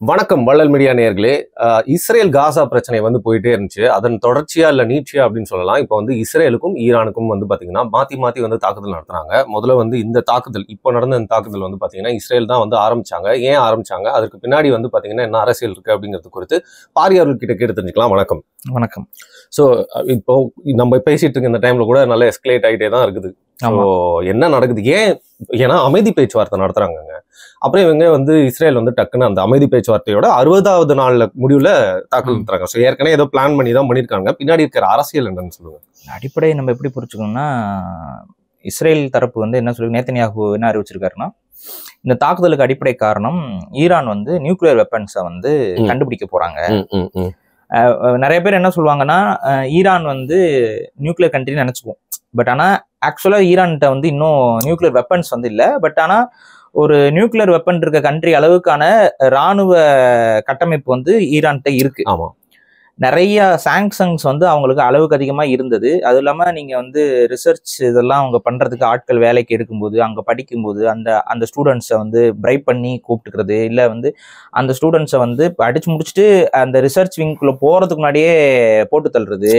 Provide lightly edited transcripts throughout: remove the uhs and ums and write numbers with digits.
வணக்கம் வள்ளல் மீடியா நேயர்களே. இஸ்ரேல் காசா பிரச்சனை போயிட்டே இருந்துச்சு. அதன் தொடர்ச்சியா இல்ல நீட்சியா அப்படின்னு சொல்லலாம். இப்போ இஸ்ரேலுக்கும் ஈரானுக்கும் பாத்தீங்கன்னா மாத்தி தாக்குதல் நடத்துறாங்க. முதல்ல இந்த தாக்குதல் இப்போ நடந்த இந்த தாக்குதல் பாத்தீங்கன்னா இஸ்ரேல் தான் ஆரம்பிச்சாங்க. ஏன் ஆரம்பிச்சாங்க, அதற்கு பின்னாடி பாத்தீங்கன்னா என்ன அரசியல் இருக்கு அப்படிங்கிறது குறித்து பாரியார்கள் கிட்ட கேட்டு தெரிஞ்சுக்கலாம். வணக்கம். வணக்கம். ஸோ இப்போ நம்ம பேசிட்டு இருக்க இந்த டைம்ல கூட நல்லா எஸ்கலேட் ஆகிட்டே தான் இருக்குது. என்ன நடக்குது, ஏன்னா அமைதி பேச்சுவார்த்தை நடத்துறாங்க. அப்புறம் இவங்க இஸ்ரேல் டக்குன்னு அந்த அமைதி பேச்சுவார்த்தையோட 60வது நாள்ல முடிவுல தாக்குதல் நடத்துறாங்க. ஸோ ஏற்கனவே ஏதோ பிளான் பண்ணி தான் பண்ணியிருக்காங்க. பின்னாடி இருக்கிற அரசியல் என்னன்னு சொல்லுங்க. அடிப்படை நம்ம எப்படி புரிச்சுக்கணும்னா, இஸ்ரேல் தரப்பு என்ன சொல்லி நேத்தன்யாகு என்ன அறிவிச்சிருக்காருன்னா, இந்த தாக்குதலுக்கு அடிப்படை காரணம் ஈரான் நியூக்ளியர் வெப்பன்ஸை கண்டுபிடிக்க போறாங்க. நிறைய பேர் என்ன சொல்லுவாங்கன்னா, ஈரான் நியூக்ளியர் கண்ட்ரின்னு நினைச்சுக்குவோம். பட் ஆனா ஆக்சுவலா ஈரான்கிட்ட இன்னும் நியூக்ளியர் வெப்பன்ஸ் இல்ல. பட் ஆனா ஒரு நியூக்ளியர் வெப்பன் இருக்க கண்ட்ரி அளவுக்கான இராணுவ கட்டமைப்பு ஈரான்கிட்ட இருக்கு. ஆமா, நிறைய சாங்ஷன்ஸ் அவங்களுக்கு அளவுக்கு அதிகமா இருந்தது. அது இல்லாம நீங்க ரிசர்ச் இதெல்லாம் அவங்க பண்றதுக்கு ஆட்கள் வேலைக்கு எடுக்கும்போது, அங்க படிக்கும்போது அந்த ஸ்டூடெண்ட்ஸை பிரைப் பண்ணி கூப்பிட்டுக்கிறது, இல்ல அந்த ஸ்டூடெண்ட்ஸை படிச்சு முடிச்சுட்டு அந்த ரிசர்ச் விங்குள்ள போறதுக்கு முன்னாடியே போட்டு தள்ளுறது.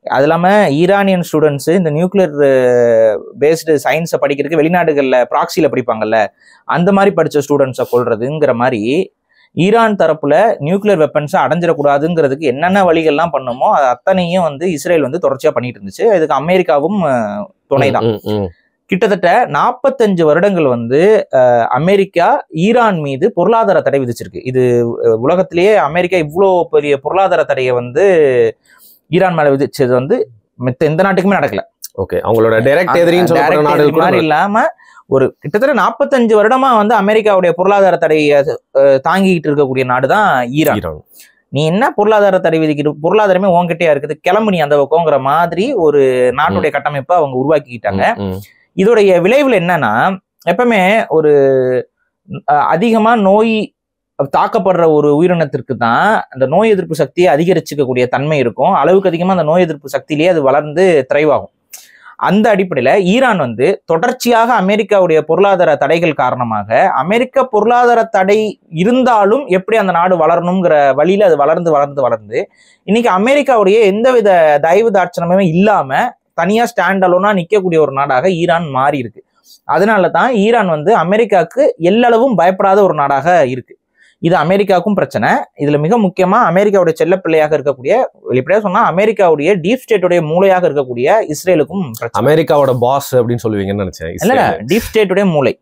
அது இல்லாம ஈரானியன் ஸ்டூடெண்ட்ஸ் இந்த நியூக்ளியர் பேஸ்டு சயின்ஸை படிக்கிறதுக்கு வெளிநாடுகள்ல ப்ராக்சியில படிப்பாங்கல்ல, அந்த மாதிரி படிச்ச ஸ்டூடெண்ட்ஸை கொள்றதுங்கிற மாதிரி ஈரான் தரப்புல நியூக்ளியர் வெப்பன்ஸை அடைஞ்சிடக்கூடாதுங்கிறதுக்கு என்னென்ன வழிகள்லாம் பண்ணுமோ அது அத்தனையும் இஸ்ரேல் தொடர்ச்சியா பண்ணிட்டு இருந்துச்சு. இதுக்கு அமெரிக்காவும் துணைதான். கிட்டத்தட்ட 45 வருடங்கள் அமெரிக்கா ஈரான் மீது பொருளாதார தடை விதிச்சிருக்கு. இது உலகத்திலேயே அமெரிக்கா இவ்வளோ பெரிய பொருளாதார தடையை ஈரான் மேல விதிச்சது மித்த எந்த நாட்டுக்குமே நடக்கல. ஓகே, அவங்களோட டைரக்ட் எதிரின்னு சொல்ற நாடுகள் மாதிரி இல்லாம ஒரு கிட்டத்தட்ட 45 வருடமா அமெரிக்காவுடைய பொருளாதார தடையை தாங்கிட்டு இருக்கக்கூடிய நாடுதான் ஈரான். நீ என்ன பொருளாதார தடை விதிக்கிட்டு, பொருளாதாரமே உங்ககிட்டயா இருக்குது, கிளம்பு நீ அந்த பக்கங்கிற மாதிரி ஒரு நாட்டுடைய கட்டமைப்பை அவங்க உருவாக்கிக்கிட்டாங்க. இதோடைய விளைவுல என்னன்னா, எப்பவுமே ஒரு அதிகமா நோய் தாக்கப்படுற ஒரு உயிரினத்திற்கு தான் அந்த நோய் எதிர்ப்பு சக்தியை அதிகரிச்சுக்கக்கூடிய தன்மை இருக்கும். அளவுக்கு அதிகமா அந்த நோய் எதிர்ப்பு சக்தியிலேயே அது வளர்ந்து திரைவாகும். அந்த அடிப்படையில ஈரான் தொடர்ச்சியாக அமெரிக்காவுடைய பொருளாதார தடைகள் காரணமாக, அமெரிக்க பொருளாதார தடை இருந்தாலும் எப்படி அந்த நாடு வளரணுங்கிற வழியில அது வளர்ந்து இன்னைக்கு அமெரிக்காவுடைய எந்தவித தயவு தாட்சணமே இல்லாம தனியா ஸ்டாண்ட் அலோனா நிக்கக்கூடிய ஒரு நாடாக ஈரான் மாறி இருக்கு. அதனாலதான் ஈரான் அமெரிக்காவுக்கு எல்லளவும் பயப்படாத ஒரு நாடாக இருக்கு. இது அமெரிக்காவுக்கும் பிரச்சனை. இதுல மிக முக்கியமா அமெரிக்காவுடைய செல்ல பிள்ளையாக இருக்கக்கூடிய, வெளிப்படையா சொன்னா அமெரிக்காவுடைய டீப் ஸ்டேட்டுடைய மூளையாக இருக்கக்கூடிய இஸ்ரேலுக்கும் பிரச்சனை. அமெரிக்காவோட பாஸ் அப்படின்னு சொல்லுவீங்கன்னு நினைச்சேன். இல்ல, டீப் ஸ்டேட்டுடைய மூளை.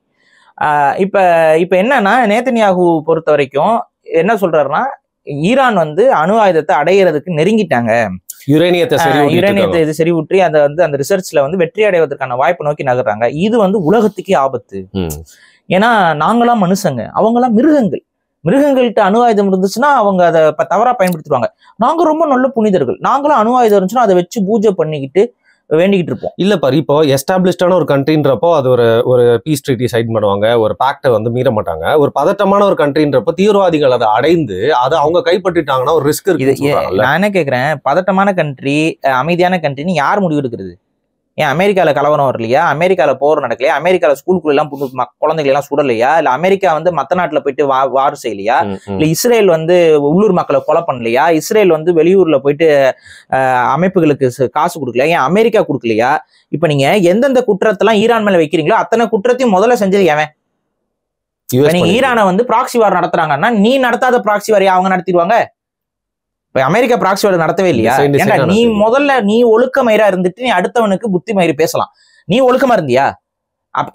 இப்ப என்னன்னா, நேத்தன்யாகு பொறுத்த வரைக்கும் என்ன சொல்றாருன்னா, ஈரான் அணு ஆயுதத்தை அடையிறதுக்கு நெருங்கிட்டாங்க. யுரேனியத்தை இது செறிவூற்றி அந்த ரிசர்ச்ல வெற்றி அடைவதற்கான வாய்ப்பு நோக்கி நகர்றாங்க. இது உலகத்துக்கே ஆபத்து. ஏன்னா நாங்களாம் மனுஷங்க, அவங்களாம் மிருகங்கள். மிருகங்கள்கிட்ட அணு ஆயுதம் இருந்துச்சுன்னா அவங்க அதை தவறா பயன்படுத்திடுவாங்க. நாங்க ரொம்ப நல்ல புனிதர்கள், நாங்களும் அணு ஆயுதம் இருந்துச்சுன்னா அதை வச்சு பூஜை பண்ணிக்கிட்டு வேண்டிக்கிட்டு இருப்போம். இல்ல பாரு, இப்போ எஸ்டாப்ளிஷ்டான ஒரு கண்ட்ரின்றப்போ அது ஒரு பீஸ் ட்ரீட்டி சைன் பண்ணுவாங்க, ஒரு பாக்டை மீற மாட்டாங்க. ஒரு பதட்டமான ஒரு கண்ட்ரின்றப்போ தீவிரவாதிகள் அதை அடைந்து அதை அவங்க கைப்பற்றிட்டாங்கன்னா ஒரு ரிஸ்க் இருக்கு. நான் என்ன கேட்கிறேன், பதட்டமான கண்ட்ரி அமைதியான கண்ட்ரின்னு யார் முடிவு எடுக்கிறது? ஏன் அமெரிக்கால கலவரம் வரலையா? அமெரிக்கால போர் நடக்கலையா? அமெரிக்கால ஸ்கூலுக்குள்ள எல்லாம் குழந்தைகள் எல்லாம் சுடலையா? இல்ல அமெரிக்கா மத்த நாட்டுல போயிட்டு வார் செய்யலையா? இல்ல இஸ்ரேல் உள்ளூர் மக்களை கொலை பண்ணலையா? இஸ்ரேல் வெளியூர்ல போயிட்டு அமைப்புகளுக்கு காசு கொடுக்கலையா? ஏன் அமெரிக்கா கொடுக்கலையா? இப்ப நீங்க எந்தெந்த குற்றத்தெல்லாம் ஈரான் மேல வைக்கிறீங்களோ அத்தனை குற்றத்தையும் முதல்ல செஞ்சது எவன்? நீங்க ஈரானை ப்ராக்சி வார் நடத்துறாங்கன்னா நீ நடத்தாத ப்ராக்சி வார் அவங்க நடத்திடுவாங்க. அமெரிக்கா ப்ராக்சி வார் நடத்தவே இல்லையா? நீ முதல்ல நீ ஒழுக்கமயிரா இருந்துட்டு நீ அடுத்தவனுக்கு புத்தி மயிறு பேசலாம். நீ ஒழுக்கமா இருந்தியா?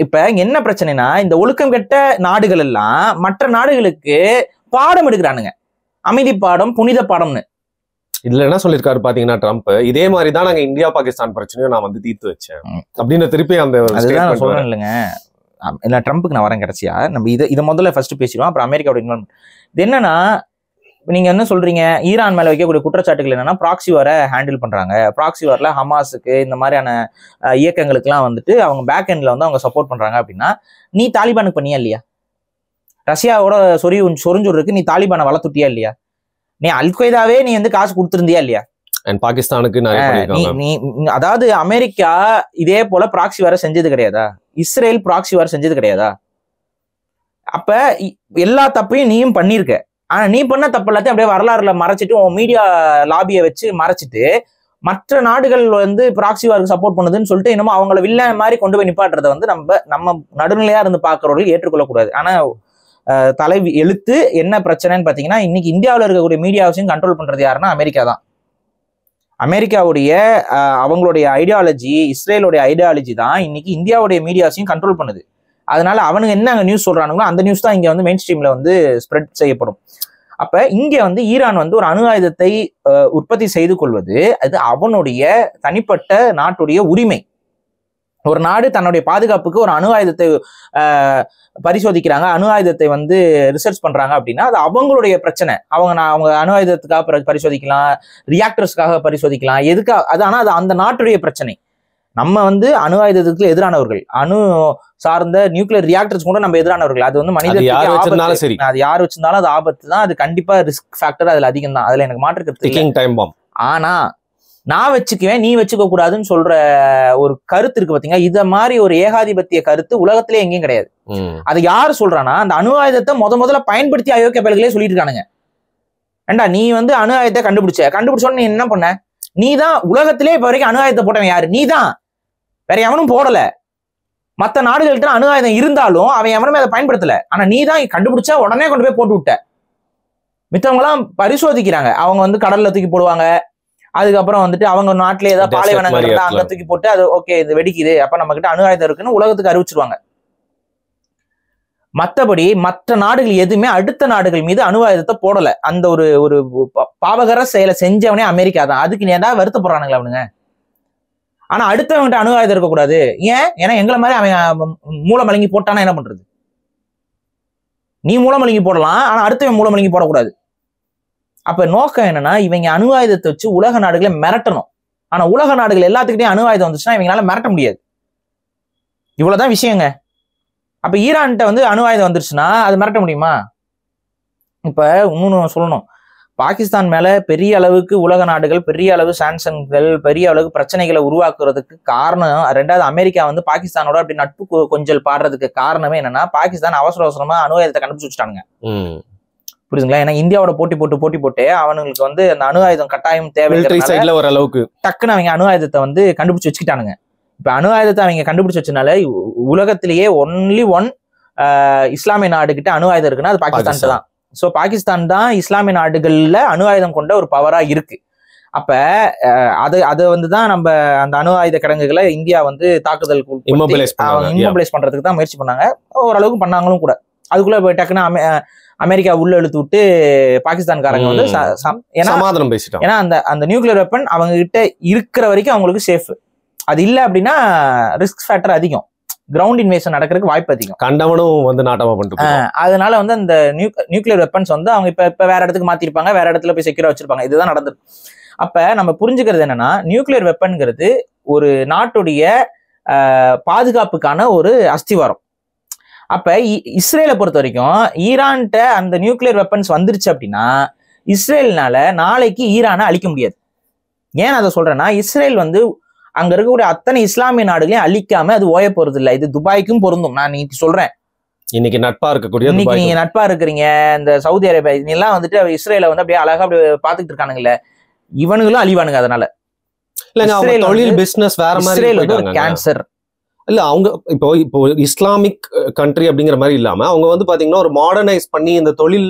இப்ப என்ன பிரச்சனைனா, இந்த ஒழுக்கம் கெட்ட நாடுகள் எல்லாம் மற்ற நாடுகளுக்கு பாடம் எடுக்கிறானுங்க, அமைதி பாடம், புனித பாடம்னு. இதுல என்ன சொல்லிருக்காரு பாத்தீங்கன்னா, ட்ரம்ப் இதே மாதிரிதான் நாங்க இந்தியா பாகிஸ்தான் பிரச்சனையும் நான் தீர்த்து வச்சேன் அப்படின்னு திருப்பி அந்த சொல்றேன் இல்லைங்க. இல்ல, ட்ரம்ப்புக்கு நான் வரேன் கடைசியா. நம்ம இதை முதல்ல ஃபர்ஸ்ட் பேசிடுவோம், அப்புறம் அமெரிக்காவோட இன்வால்வ்மெண்ட். இது என்னன்னா, நீங்க என்ன சொல்றீங்க, ஈரான் மேல வைக்கக்கூடிய குற்றச்சாட்டுகள் என்னன்னா ப்ராக்சி வாரை ஹேண்டில் பண்றாங்க. ப்ராக்சி வார்ல ஹமாஸுக்கு இந்த மாதிரியான இயக்கங்களுக்கு எல்லாம் அவங்க பேக் எண்ட்ல அவங்க சப்போர்ட் பண்றாங்க அப்படின்னா, நீ தாலிபானுக்கு பண்ணியா இல்லையா? ரஷ்யாவோட சொரிஞ்சுருக்கு நீ தாலிபானை வளர்த்துட்டியா இல்லையா? நீ அல்கொய்தாவே நீ காசு கொடுத்துருந்தியா இல்லையா? பாகிஸ்தானுக்கு அதாவது அமெரிக்கா இதே போல ப்ராக்சி வாரை செஞ்சது கிடையாதா? இஸ்ரேல் ப்ராக்சி வார் செஞ்சது கிடையாதா? அப்ப எல்லா தப்பையும் நீயும் பண்ணிருக்க. ஆனா நீ பண்ண தப்பு எல்லாத்தையும் அப்படியே வரலாறுல மறைச்சிட்டு உன் மீடியா லாபியை வச்சு மறைச்சிட்டு மற்ற நாடுகள் வந்து ப்ராக்ஸி வாருக்கு சப்போர்ட் பண்ணுதுன்னு சொல்லிட்டு என்னமோ அவங்கள வில்லன் மாதிரி கொண்டு போய் நிப்பாட்டுறதை வந்து நம்ம நடுநிலையா இருந்து பார்க்கறவர்கள் ஏற்றுக்கொள்ளக்கூடாது. ஆனா எழுத்து என்ன பிரச்சனைன்னு பாத்தீங்கன்னா, இன்னைக்கு இந்தியாவில் இருக்கக்கூடிய மீடியாவையும் கண்ட்ரோல் பண்றது யாருன்னா அமெரிக்கா தான். அமெரிக்காவுடைய அவங்களுடைய ஐடியாலஜி, இஸ்ரேலுடைய ஐடியாலஜி தான் இன்னைக்கு இந்தியாவுடைய மீடியாஸையும் கண்ட்ரோல் பண்ணுது. அதனால அவனுங்க என்ன அங்கே நியூஸ் சொல்றானுங்களோ அந்த நியூஸ் தான் இங்க வந்து மெயின் ஸ்ட்ரீம்ல வந்து ஸ்ப்ரெட் செய்யப்படும். அப்ப இங்க வந்து ஈரான் வந்து ஒரு அணு ஆயுதத்தை உற்பத்தி செய்து கொள்வது அது அவனுடைய தனிப்பட்ட நாட்டுடைய உரிமை. ஒரு நாடு தன்னுடைய பாதுகாப்புக்கு ஒரு அணு ஆயுதத்தை பரிசோதிக்கிறாங்க, அணு ஆயுதத்தை வந்து ரிசர்ச் பண்றாங்க அப்படின்னா அது அவங்களுடைய பிரச்சனை. அவங்க அணு ஆயுதத்துக்காக பரிசோதிக்கலாம், ரியாக்டர்ஸ்க்காக பரிசோதிக்கலாம், எதுக்காக அது. ஆனா அது அந்த நாட்டுடைய பிரச்சனை. நம்ம வந்து அணு ஆயுதத்துக்கு எதிரானவர்கள், அணு சார்ந்த நியூக்ளியர் ரியாக்டர்ஸ் கூட நம்ம எதிரானவர்கள். அது வந்து மனிதர் அது யார் வச்சிருந்தாலும் அது ஆபத்து தான், அது கண்டிப்பா ரிஸ்க் ஃபேக்டர் அதுல அதிகம் தான், அதுல எனக்கு மாற்று கருத்து. ஆனா நான் வச்சுக்குவேன் நீ வச்சுக்க கூடாதுன்னு சொல்ற ஒரு கருத்து இருக்கு பாத்தீங்கன்னா, இத மாதிரி ஒரு ஏகாதிபத்திய கருத்து உலகத்திலே எங்கேயும் கிடையாது. அது யாரு சொல்றான்னா, அந்த அணு ஆயுதத்தை முதல்ல பயன்படுத்தி அயோக்கிய பயல்களே சொல்லிட்டு இருக்கானுங்க. ஏண்டா நீ வந்து அணு ஆயுதத்தை கண்டுபிடிச்சோன்னு நீ என்ன பண்ண? நீ தான் உலகத்திலே இப்ப வரைக்கும் அணு ஆயுதத்தை போட்டவன் யாரு? நீ தான், வேற எவனும் போடல. மற்ற நாடுகள்கிட்ட அணு ஆயுதம் இருந்தாலும் அவன் எவனுமே அதை பயன்படுத்தல. ஆனா நீ தான் கண்டுபிடிச்சா உடனே கொண்டு போய் போட்டு விட்ட. மித்தவங்க எல்லாம் பரிசோதிக்கிறாங்க, அவங்க வந்து கடல்ல தூக்கி போடுவாங்க, அதுக்கப்புறம் வந்துட்டு அவங்க நாட்டிலே ஏதாவது பாலைவனங்கள் இருந்தா அங்க தூக்கி போட்டு அது ஓகே இது வெடிக்குது, அப்ப நம்ம கிட்ட அணு ஆயுதம் இருக்குன்னு உலகத்துக்கு அறிவிச்சிருவாங்க. மற்றபடி மற்ற நாடுகள் எதுவுமே அடுத்த நாடுகள் மீது அணு ஆயுதத்தை போடல. அந்த ஒரு பாவகர செயலை செஞ்சவனே அமெரிக்கா தான். அதுக்கு நீ ஏதாவது வருத்தப்படுறானுங்களா அவனுங்க? ஆனா அடுத்தவன்கிட்ட அணு ஆயுதம் இருக்கக்கூடாது. ஏன்னா எங்களை மாதிரி அவன் மூலமலங்கி போட்டானா என்ன பண்றது? நீ மூலமலங்கி போடலாம், ஆனா அடுத்தவன் மூலமலங்கி போடக்கூடாது. அப்ப நோக்கம் என்னன்னா, இவங்க அணு ஆயுதத்தை வச்சு உலக நாடுகளை மிரட்டணும். ஆனா உலக நாடுகள் எல்லாத்துக்கிட்டையும் அணு ஆயுதம் வந்துச்சுன்னா இவங்களால மிரட்ட முடியாது. இவ்வளவுதான் விஷயங்க. அப்ப ஈரான்கிட்ட வந்து அணு ஆயுதம் வந்துருச்சுன்னா அது மிரட்ட முடியுமா? இப்ப இன்னொன்னு சொல்லணும், பாகிஸ்தான் மேல பெரிய அளவுக்கு உலக நாடுகள் பெரிய அளவு சாங்ஷன்கள், பெரிய அளவுக்கு பிரச்சனைகளை உருவாக்குறதுக்கு காரணம், ரெண்டாவது அமெரிக்கா வந்து பாகிஸ்தானோட அப்படி நட்பு கொஞ்சல் பாடுறதுக்கு காரணமே என்னன்னா, பாகிஸ்தான் அவசரமா அணு ஆயுதத்தை கண்டுபிடிச்சு வச்சுட்டானுங்க. புரியுதுங்களா? ஏன்னா இந்தியாவோட போட்டி போட்டு அவனுங்களுக்கு வந்து அந்த அணு ஆயுதம் கட்டாயம் தேவை, ஓரளவுக்கு டக்குன்னு அவங்க அணு ஆயுதத்தை வந்து கண்டுபிடிச்சு வச்சுக்கிட்டானுங்க. இப்ப அணு ஆயுதத்தை அவங்க கண்டுபிடிச்சு வச்சனால உலகத்திலேயே ஒன்லி ஒன் இஸ்லாமிய நாடு கிட்ட அணு ஆயுதம் இருக்குன்னா அது பாகிஸ்தான் தான். சோ பாகிஸ்தான் தான் இஸ்லாமிய நாடுகள்ல அணு ஆயுதம் கொண்ட ஒரு பவரா இருக்கு. அப்ப அது வந்துதான் நம்ம அந்த அணு ஆயுத கிடங்குகளை இந்தியா வந்து தாக்குதல் இம்மோபிலைஸ் பண்றதுக்கு தான் முயற்சி பண்ணாங்க. ஓரளவுக்கு பண்ணாங்களும் கூட. அதுக்குள்ள போய் டக்குன்னு அமெரிக்கா உள்ள இழுத்து விட்டு பாகிஸ்தான்காரங்க வந்து ஏன்னா அந்த நியூக்ளியர் வெப்பன் அவங்க கிட்ட இருக்கிற வரைக்கும் அவங்களுக்கு சேஃப். அது இல்ல அப்படின்னா ரிஸ்க் ஃபேக்டர் அதிகம், கிரவுண்ட் இன்வேஷன் நடக்கிறதுக்கு வாய்ப்பு அதிகம், கண்டவனும் வந்து நாட்டமா பண்ணிட்டு. அதனால வந்து அந்த நியூக்ளியர் வெப்பன்ஸ் வந்து அவங்க இப்ப வேற இடத்துக்கு மாத்திருப்பாங்க, வேற இடத்துல போய் செக்யூரா வச்சிருப்பாங்க. இதுதான் நடந்திருக்கு. அப்ப நம்ம புரிஞ்சுக்கிறது என்னன்னா, நியூக்ளியர் வெப்பன்ங்கிறது ஒரு நாட்டுடைய பாதுகாப்புக்கான ஒரு அஸ்திவாரம். அப்ப இஸ்ரேலை பொறுத்த வரைக்கும் ஈரான்கிட்ட அந்த நியூக்ளியர் வெப்பன்ஸ் வந்துருச்சு அப்படின்னா இஸ்ரேல்னால நாளைக்கு ஈரானை அழிக்க முடியாது. ஏன் அதை சொல்றேன்னா, இஸ்ரேல் வந்து அங்க இருக்கக்கூடிய அத்தனை இஸ்லாமிய நாடுகளையும் அழிக்காம அது ஓய போறது இல்லை. இது துபாய்க்கும் பொருந்தும். நான் இன்னைக்கு சொல்றேன், இன்னைக்கு நட்பா இருக்கக்கூடிய, இன்னைக்கு நீங்க நட்பா இருக்கிறீங்க இந்த சவுதி அரேபியா இதெல்லாம் வந்துட்டு இஸ்ரேலை வந்து அப்படியே அழகா அப்படி பாத்துக்கிட்டு இருக்கானுங்கல்ல, இவனுங்களும் அழிவானுங்க. அதனால இஸ்ரேல் வந்து ஒரு கேன்சர் இல்ல. அவங்க இப்போ இஸ்லாமிக் கண்ட்ரி அப்படிங்கிற மாதிரி இல்லாம அவங்க வந்து பாத்தீங்கன்னா ஒரு மாடர்னைஸ் பண்ணி இந்த தொழில்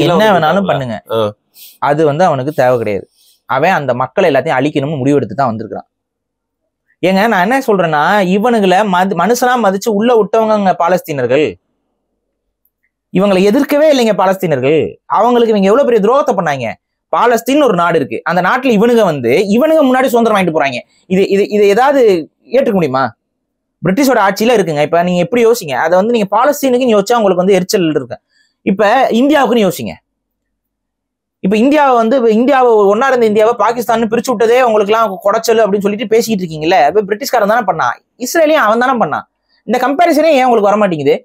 என்ன வேணாலும் பண்ணுங்க, அது வந்து அவனுக்கு தேவை கிடையாது. அவன் அந்த மக்களை எல்லாத்தையும் அழிக்கணும்னு முடிவெடுத்து தான் வந்திருக்கான். ஏங்க நான் என்ன சொல்றேன்னா, இவனுங்களை மனுஷனா மதிச்சு உள்ள விட்டவங்க பாலஸ்தீனர்கள், இவங்களை எதிர்க்கவே இல்லைங்க பாலஸ்தீனர்கள். அவங்களுக்கு இவங்க எவ்வளவு பெரிய துரோகத்தை பண்ணாங்க. பாலஸ்தீன் ஒரு நாடு இருக்கு, அந்த நாட்டுல இவனுங்க முன்னாடி சுதந்திரம் வாங்கிட்டு போறாங்க. இது ஏதாவது ஏற்றுக்க முடியுமா? பிரிட்டிஷோட ஆட்சியில இருக்குங்க. இப்ப நீங்க எப்படி யோசிங்க, அதை வந்து நீங்க பாலஸ்தீனுக்குன்னு யோசிச்சா உங்களுக்கு வந்து எரிச்சல் இருக்கு. இப்ப இந்தியாவுக்குன்னு யோசிங்க. இப்ப இந்தியாவை ஒன்னா இருந்த இந்தியாவை பாகிஸ்தான் பிரிச்சு விட்டதே உங்களுக்கு எல்லாம் குடைச்சல் அப்படின்னு சொல்லிட்டு பேசிட்டு இருக்கீங்கல்ல. இப்ப பிரிட்டிஷ்காரன் தானே பண்ணா, இஸ்ரேலையும் அவன் தானே பண்ணான். இந்த கம்பேரிசனே ஏன் உங்களுக்கு வர மாட்டேங்குது?